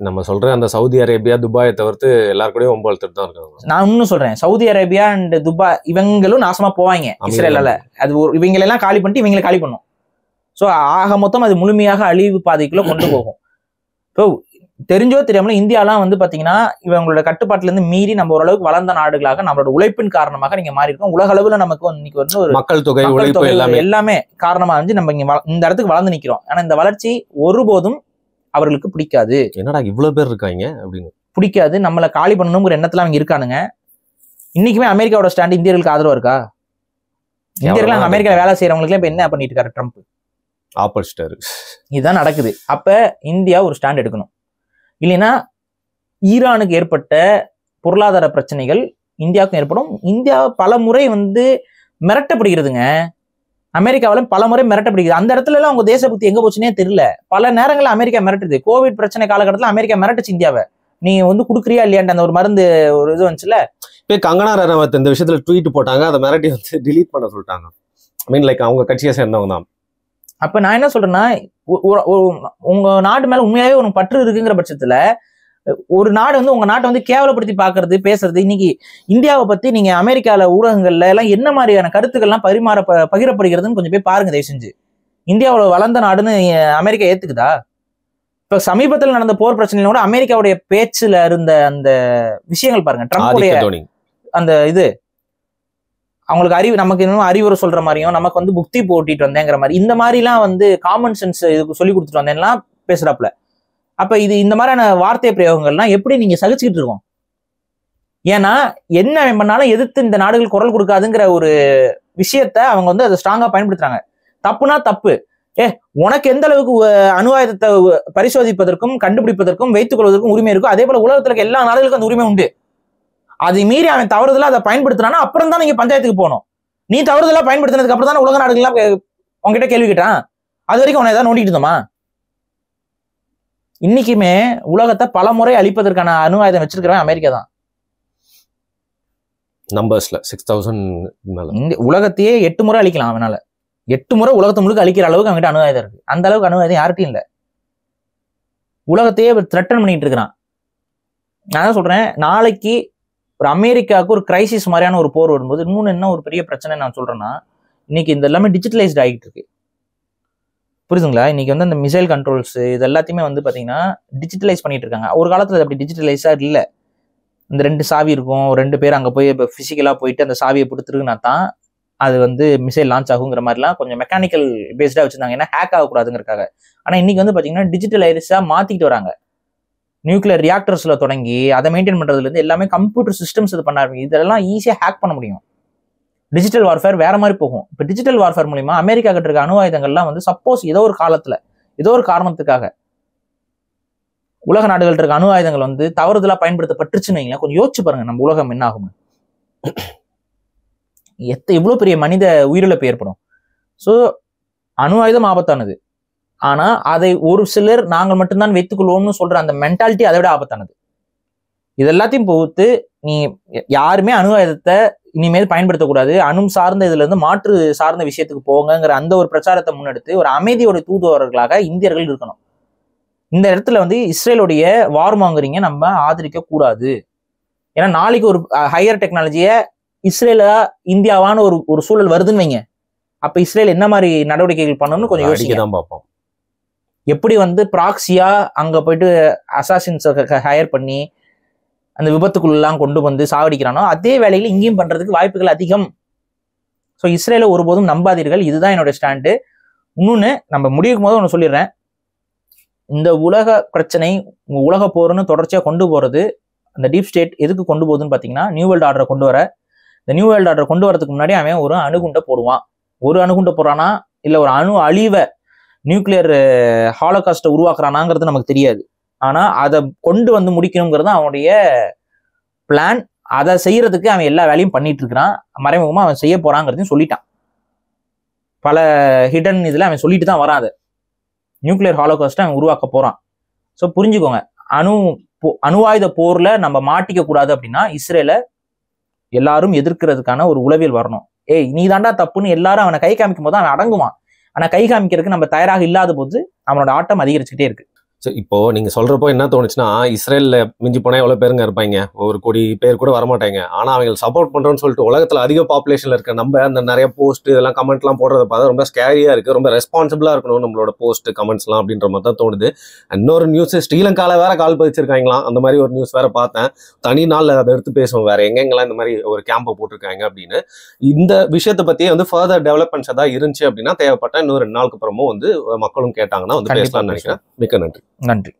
நம்ம சொல்ற அந்த சவுதி அரேபியா, துபாயை தவிர்த்து எல்லாருக்கூடயும் வம்பு வளர்த்துட்டு தான் இருக்காங்க. நான் இன்னும் சொல்றேன், சவுதி அரேபியா அண்ட் துபாய் இவங்களும் நாசமா போவாங்க இஸ்ரேலால. அது இவங்களெல்லாம் காலி பண்ணிட்டு இவங்களை காலி பண்ணும். ஸோ ஆக மொத்தம் அது முழுமையாக அழிவு பாதைக்குள்ள கொண்டு போகும். இப்போ தெரிஞ்சோ தெரியாமல இந்தியாலாம் வந்து பாத்தீங்கன்னா இவங்களோட கட்டுப்பாட்டுல இருந்து மீறி நம்ம ஓரளவுக்கு வளர்ந்த நாடுகளாக நம்மளோட உழைப்பின் காரணமாக நீங்க மாறி இருக்கோம். உலக அளவுல நமக்கு இன்னைக்கு வந்து ஒரு மக்கள் தொகை, உழைப்பு எல்லாமே காரணமா வந்து நம்ம இங்க இந்த இடத்துக்கு வளர்ந்து நிக்கிறோம். ஆனா இந்த வளர்ச்சி ஒருபோதும் அவர்களுக்கு பிடிக்காது. என்னடா இவ்வளவு பேர் இருக்காங்க அப்படின்னு பிடிக்காது. நம்மளை காலி பண்ணணுங்கிற எண்ணத்துல அவங்க இருக்கானுங்க. இன்னைக்குமே அமெரிக்காவோட ஸ்டாண்ட் இந்தியர்களுக்கு ஆதரவா இருக்கா? இந்தியர்கள் அங்க அமெரிக்கால வேலை செய்யறவங்களுக்கு இப்ப என்ன பண்ணிட்டு இருக்காரு ட்ரம்ப்? ஆப்போசிட்டாரு. இதுதான் நடக்குது. அப்ப இந்தியா ஒரு ஸ்டாண்ட் எடுக்கணும். இல்லைன்னா ஈரானுக்கு ஏற்பட்ட பொருளாதார பிரச்சனைகள் இந்தியாவுக்கும் ஏற்படும். இந்தியா பல முறை வந்து மிரட்டப்படுகிறதுங்க. அமெரிக்காவில பல முறை மிரட்டப்படுகிறது. அந்த இடத்துல எல்லாம் அவங்க தேசபக்தி எங்க போச்சுன்னே தெரியல. பல நேரங்களில் அமெரிக்கா மிரட்டுது. கோவிட் பிரச்சனை காலகட்டத்தில் அமெரிக்கா மிரட்டுச்சு இந்தியாவை. நீ வந்து குடுக்குறியா இல்லையான்ற அந்த ஒரு மருந்து ஒரு இது வந்துச்சுல. இப்போ கங்கனா ரனாவத் இந்த விஷயத்துல ட்வீட் போட்டாங்க. அதை மிரட்டி வந்து டிலீட் பண்ண சொல்லிட்டாங்க. ஐ மீன் லைக் அவங்க கட்சியை சேர்ந்தவங்க தான். அப்ப நான் என்ன சொல்றேன்னா, உங்க நாடு மேல உண்மையாவே ஒரு பற்று இருக்குங்கிற பட்சத்துல ஒரு நாடு வந்து உங்க நாட்டை வந்து கேவலப்படுத்தி பாக்குறது, பேசுறது. இன்னைக்கு இந்தியாவை பத்தி நீங்க அமெரிக்கால ஊடகங்கள்ல எல்லாம் என்ன மாதிரியான கருத்துக்கள்லாம் பகிரப்படுகிறதுன்னு கொஞ்சம் போய் பாருங்க தயவு செஞ்சு. இந்தியாவோட வளர்ந்த நாடுன்னு அமெரிக்கா ஏத்துக்குதா? இப்ப சமீபத்தில் நடந்த போர் பிரச்சனையோட அமெரிக்காவுடைய பேச்சுல இருந்த அந்த விஷயங்கள் பாருங்க. ட்ரம்ப்புடைய அந்த இது அவங்களுக்கு நமக்கு இன்னும் அறிவுரை சொல்ற மாதிரியும் நமக்கு வந்து புக்தி போட்டிட்டு வந்தேங்கிற மாதிரி இந்த மாதிரிலாம் வந்து காமன் சென்ஸ் இதுக்கு சொல்லி கொடுத்துட்டு வந்தேன்லாம் பேசுறாப்புல. அப்ப இந்த மாதிரியான வார்த்தை பிரயோகங்கள்லாம் எப்படி நீங்க சகிச்சுக்கிட்டு இருக்கோம்? ஏன்னா என்ன பண்ணாலும் எதிர்த்து இந்த நாடுகள் குரல் கொடுக்காதுங்கிற ஒரு விஷயத்த அவங்க வந்து அதை ஸ்ட்ராங்கா பயன்படுத்துறாங்க. தப்புனா தப்பு. உனக்கு எந்த அளவுக்கு அணு ஆயுதத்தை பரிசோதிப்பதற்கும் கண்டுபிடிப்பதற்கும் வைத்துக் கொள்வதற்கும் உரிமை இருக்கும், அதே போல உலகத்துல இருக்க எல்லா நாடுகளுக்கும் அந்த உரிமை உண்டு. அதை மீறி அவன் தவறுதலா அதை பயன்படுத்தினானா அப்புறம் தான் நீங்க பஞ்சாயத்துக்கு போகணும். நீ தவறுதலா பயன்படுத்தினதுக்கு அப்புறம் தான் உலக நாடுகள்லாம் உங்ககிட்ட கேள்வி கேட்டான். அது வரைக்கும் உன்னை ஏதாவது நோண்டிட்டு இருந்தோமா? இன்னைக்குமே உலகத்தை பல முறை அழிப்பதற்கான அணு ஆயுதம் வச்சிருக்கிறவன் அமெரிக்கா தான். நம்பர்ஸ்ல 6000 உலகத்தையே 8 முறை அழிக்கலாம் அவனால. 8 முறை உலகத்தை முழுக்க அழிக்கிற அளவுக்கு அவங்ககிட்ட அணு ஆயுதம் இருக்கு. அந்த அளவுக்கு அணு ஆயுதம் யார்கிட்டையும் இல்லை. உலகத்தையே த்ரெட்டன் பண்ணிட்டு இருக்கிறான். நான் தான் சொல்றேன், நாளைக்கு ஒரு அமெரிக்காவுக்கு ஒரு கிரைசிஸ் மாதிரியான ஒரு போர் வரும்போது இன்னொன்னு என்ன ஒரு பெரிய பிரச்சனை நான் சொல்றேன்னா, இன்னைக்கு இந்த எல்லாமே டிஜிட்டலைஸ்ட் ஆகிட்டு இருக்கு. புரியுதுங்களா? இன்னைக்கு வந்து அந்த மிசைல் கண்ட்ரோல்ஸ் இது எல்லாத்தையுமே வந்து பாத்தீங்கன்னா டிஜிட்டலைஸ் பண்ணிட்டு இருக்காங்க. ஒரு காலத்துல அப்படி டிஜிட்டலைஸா இல்லை. இந்த 2 சாவி இருக்கும், 2 பேர் அங்க போய் இப்போ பிசிக்கலா போயிட்டு அந்த சாவியை கொடுத்துருக்குன்னா தான் அது வந்து மிசைல் லான்ச் ஆகுங்கிற மாதிரிலாம் கொஞ்சம் மெக்கானிக்கல் பேஸ்டா வச்சிருந்தாங்க. ஏன்னா ஹேக் ஆகக்கூடாதுங்கிறக்காக. ஆனா இன்னைக்கு வந்து பாத்தீங்கன்னா டிஜிட்டலைஸா மாத்திக்கிட்டு வராங்க. நியூக்ளியர் ரியாக்டர்ஸ்ல தொடங்கி அதை மெயின்டைன் பண்றதுல இருந்து எல்லாமே கம்ப்யூட்டர் சிஸ்டம்ஸ் இது பண்ண ஆரம்பிக்கும். இதெல்லாம் ஈஸியா ஹேக் பண்ண முடியும். டிஜிட்டல் வார்ஃபேர் வேற மாதிரி போகும். இப்போ டிஜிட்டல் வார்ஃபேர் மூலியமா அமெரிக்கா கிட்ட இருக்க அணு ஆயுதங்கள்லாம் வந்து சப்போஸ் ஏதோ ஒரு காலத்துல ஏதோ ஒரு காரணத்துக்காக உலக நாடுகள் இருக்க அணு ஆயுதங்கள் வந்து தவறுதலா பயன்படுத்தப்பட்டுருச்சுன்னு வைங்களேன், கொஞ்சம் யோசிச்சு பாருங்க நம்ம உலகம் என்ன ஆகும். எவ்வளவு பெரிய மனித உயிரிழப்பு ஏற்படும். ஸோ அணு ஆயுதம் ஆபத்தானது. ஆனா அதை ஒரு சிலர் நாங்கள் மட்டும்தான் வைத்துக் கொள்வோம்னு சொல்ற அந்த மென்டாலிட்டி அதை விட ஆபத்தானது. இது எல்லாத்தையும் பொறுத்து நீ யாருமே அணு ஆயுதத்தை இனிமேல் பயன்படுத்தக்கூடாது, அணு சார்ந்த இதுல இருந்து மாற்று சார்ந்த விஷயத்துக்கு போங்கிற அந்த ஒரு பிரச்சாரத்தை முன்னெடுத்து ஒரு அமைதியோட தூதுவர்களாக இந்தியர்கள் இருக்கணும். இந்த இடத்துல வந்து இஸ்ரேலுடைய வார் மாங்கரிங்க நம்ம ஆதரிக்க கூடாது. ஏன்னா நாளைக்கு ஒரு ஹையர் டெக்னாலஜிய இஸ்ரேலா இந்தியாவான ஒரு சூழல் வருதுன்னு வைங்க, அப்ப இஸ்ரேல் என்ன மாதிரி நடவடிக்கைகள் பண்ணணும்னு கொஞ்சம் யோசிக்க தான் பார்ப்போம். எப்படி வந்து ப்ராக்சியா அங்க போயிட்டு அசாசின்ஸ் ஹையர் பண்ணி அந்த விபத்துக்குள்ளெல்லாம் கொண்டு வந்து சாவடிக்கிறானோ அதே வேலையில இங்கேயும் பண்றதுக்கு வாய்ப்புகள் அதிகம். ஸோ இஸ்ரேலை ஒருபோதும் நம்பாதீர்கள். இதுதான் என்னோட ஸ்டாண்டு. இன்னொன்னு நம்ம முடிக்கும் போது ஒன்று சொல்லிடுறேன், இந்த உலக பிரச்சனை உலக போர்னு தொடர்ச்சியா கொண்டு போறது அந்த டீப் ஸ்டேட் எதுக்கு கொண்டு போகுதுன்னு பாத்தீங்கன்னா நியூ வேர்ல்டு ஆர்டரை கொண்டு வர. இந்த நியூ வேர்ல்டு ஆர்டரை கொண்டு வரதுக்கு முன்னாடி அவன் ஒரு அணுகுண்டை போடுவான். ஒரு அணுகுண்டை போடுறானா இல்ல ஒரு அணு அழிவை நியூக்ளியர் ஹாலோகாஸ்ட்டை உருவாக்குறானாங்கிறது நமக்கு தெரியாது. ஆனா அதை கொண்டு வந்து முடிக்கணுங்கிறது அவனுடைய பிளான். அதை செய்யறதுக்கு அவன் எல்லா வேலையும் பண்ணிட்டு இருக்கிறான். மறைமுகமா அவன் செய்ய போறாங்கிறதையும் சொல்லிட்டான். பல ஹிடன் இதுல அவன் சொல்லிட்டு தான் வரான். அதை நியூக்ளியர் ஹாலோகாஸ்ட்டை அவன் உருவாக்க போறான். ஸோ புரிஞ்சுக்கோங்க, அணுவாயுத போர்ல நம்ம மாட்டிக்க கூடாது அப்படின்னா இஸ்ரேலை எல்லாரும் எதிர்க்கிறதுக்கான ஒரு உளவியல் வரணும். ஏய் நீ தாண்டா தப்புன்னு எல்லாரும் அவனை கை காமிக்கும் போது அவன் அடங்குவான். ஆனா கை காமிக்கிறதுக்கு நம்ம தயாராக இல்லாத போது அவனோட ஆட்டம் அதிகரிச்சுக்கிட்டே இருக்கு. ஸோ இப்போ நீங்க சொல்றப்போ என்ன தோணுச்சுன்னா, இஸ்ரேல்ல மிஞ்சி போனா எவ்வளவு பேருங்க இருப்பாங்க, 1 கோடி பேர் கூட வரமாட்டாங்க. ஆனா அவங்க சப்போர்ட் பண்றோம்னு சொல்லிட்டு உலகத்துல அதிக பாப்புலேஷன்ல இருக்க நம்ம அந்த நிறைய போஸ்ட் இதெல்லாம் கமெண்ட்லாம் போடுறத பார்த்தா ரொம்ப ஸ்கேரியா இருக்கு. ரொம்ப ரெஸ்பான்சிபிளா இருக்கணும் நம்மளோட போஸ்ட் கமெண்ட்ஸ்லாம் அப்படின்ற மாதிரி தான் தோணுது. இன்னொரு நியூஸ், ஸ்ரீலங்கால வேற கால் பதிச்சிருக்காங்களாம். அந்த மாதிரி ஒரு நியூஸ் வேற பார்த்தேன். தனி நாள்ல அதை எடுத்து பேசுவோம், வேற எங்கெங்கெல்லாம் இந்த மாதிரி ஒரு கேம்பை போட்டிருக்காங்க அப்படின்னு. இந்த விஷயத்தை பத்தி வந்து ஃபர்தர் டெவலப்மெண்ட்ஸ் ஏதாவது இருந்துச்சு அப்படின்னா தேவைப்பட்ட இன்னும் 2 நாளுக்கு அப்புறமும் வந்து மக்களும் கேட்டாங்கன்னா வந்து பேசலாம்னு நினைக்கிறேன். மிக்க நன்றி. நன்றி.